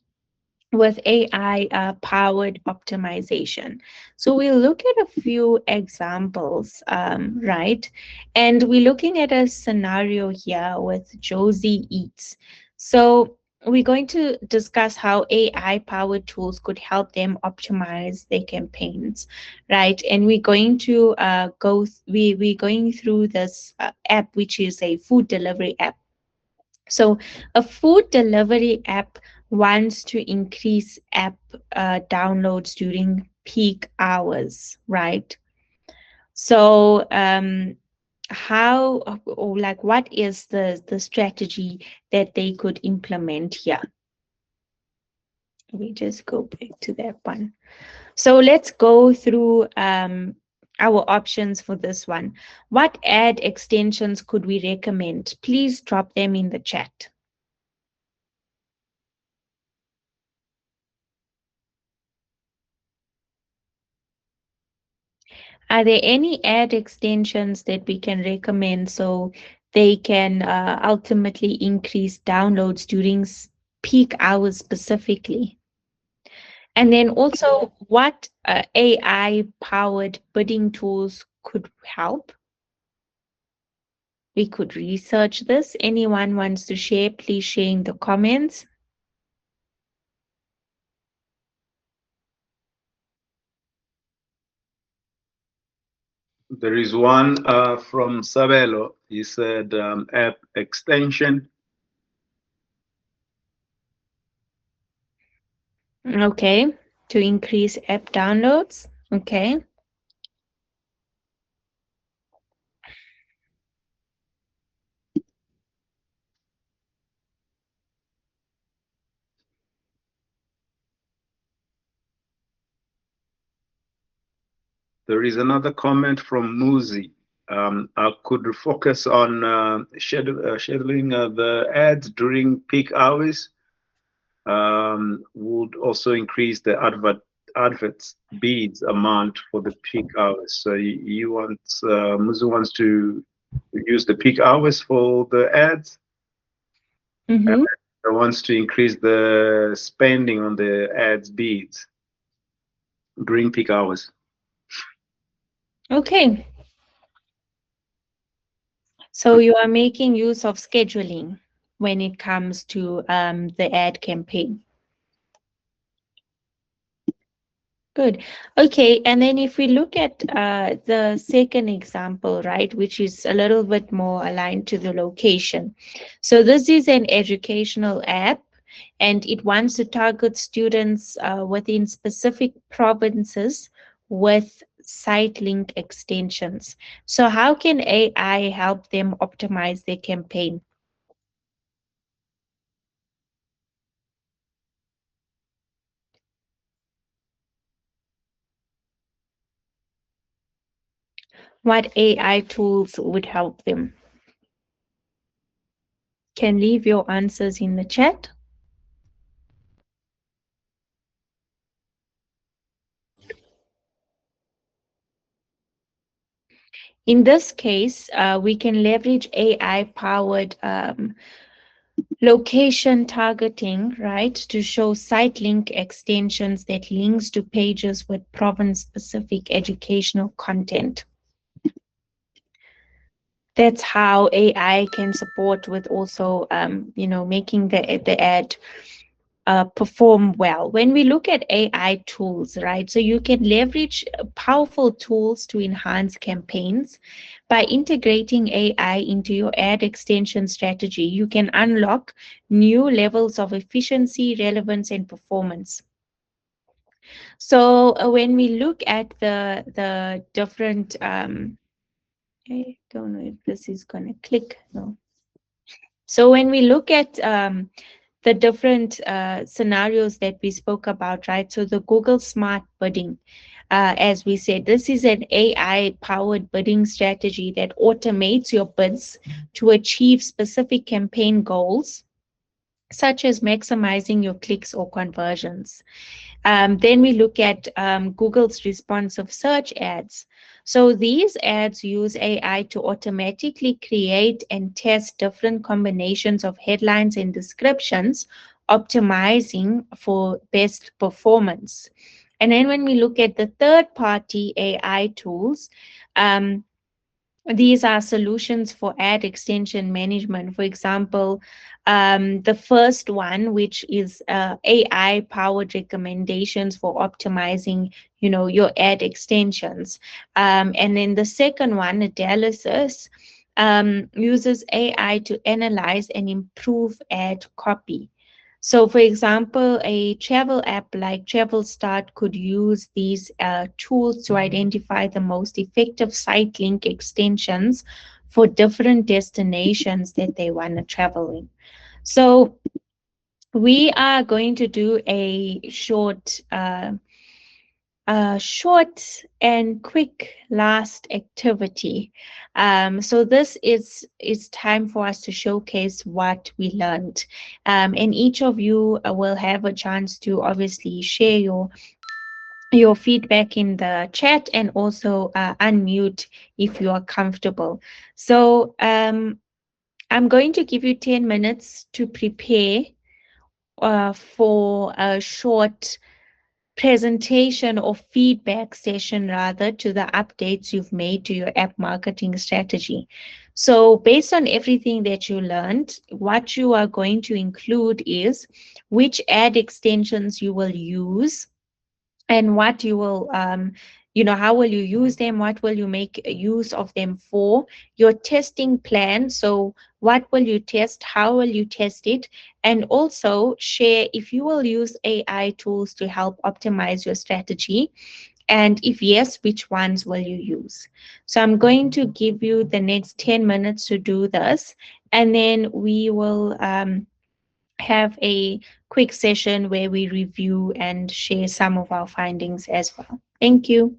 with AI powered optimization. So we'll look at a few examples, right? And we're looking at a scenario here with Josie Eats. So we're going to discuss how AI powered tools could help them optimize their campaigns, right? And we're going to we're going through this app, which is a food delivery app. So a food delivery app wants to increase app downloads during peak hours, right? So how or like what is the strategy that they could implement here? We just go back to that one. So let's go through our options for this one. What ad extensions could we recommend? Please drop them in the chat. Are there any ad extensions that we can recommend so they can ultimately increase downloads during peak hours specifically? And then also, what AI-powered bidding tools could help? We could research this. Anyone wants to share, please share in the comments. There is one from Sabelo. He said app extension. Okay, to increase app downloads. Okay. There is another comment from Muzi. I could focus on scheduling the ads during peak hours. Would also increase the adverts bids amount for the peak hours. So you want Muzi wants to use the peak hours for the ads. Mm-hmm. And wants to increase the spending on the ads bids during peak hours. Okay. So you are making use of scheduling when it comes to the ad campaign. Good. Okay, and then if we look at the second example, right, which is a little bit more aligned to the location. So this is an educational app, and it wants to target students within specific provinces with site link extensions. So how can AI help them optimize their campaign? What AI tools would help them? Can leave your answers in the chat. In this case, we can leverage AI-powered location targeting, right, to show site link extensions that links to pages with province-specific educational content. That's how AI can support with also, making the ad perform well. When we look at AI tools, right, so you can leverage powerful tools to enhance campaigns, by integrating AI into your ad extension strategy, you can unlock new levels of efficiency, relevance, and performance. So when we look at the different, I don't know if this is going to click. No. So when we look at the different scenarios that we spoke about, right? So the Google Smart Bidding, as we said, this is an AI-powered bidding strategy that automates your bids to achieve specific campaign goals, such as maximizing your clicks or conversions. Then we look at Google's responsive search ads. So these ads use AI to automatically create and test different combinations of headlines and descriptions, optimizing for best performance. And then when we look at the third-party AI tools, these are solutions for ad extension management. For example, the first one, which is AI-powered recommendations for optimizing, your ad extensions. And then the second one, Analysis, uses AI to analyze and improve ad copy. So, for example, a travel app like TravelStart could use these tools to identify the most effective site link extensions for different destinations that they want to travel in. So, we are going to do a short and quick last activity. So this is time for us to showcase what we learned. And each of you will have a chance to obviously share your feedback in the chat and also unmute if you are comfortable. So I'm going to give you 10 minutes to prepare for a short presentation or feedback session rather to the updates you've made to your app marketing strategy. So based on everything that you learned, what you are going to include is which ad extensions you will use and what you will how will you use them, what will you make use of them for, your testing plan. So what will you test, how will you test it, and also share if you will use AI tools to help optimize your strategy, and if yes, which ones will you use. So I'm going to give you the next 10 minutes to do this, and then we will have a quick session where we review and share some of our findings as well. Thank you.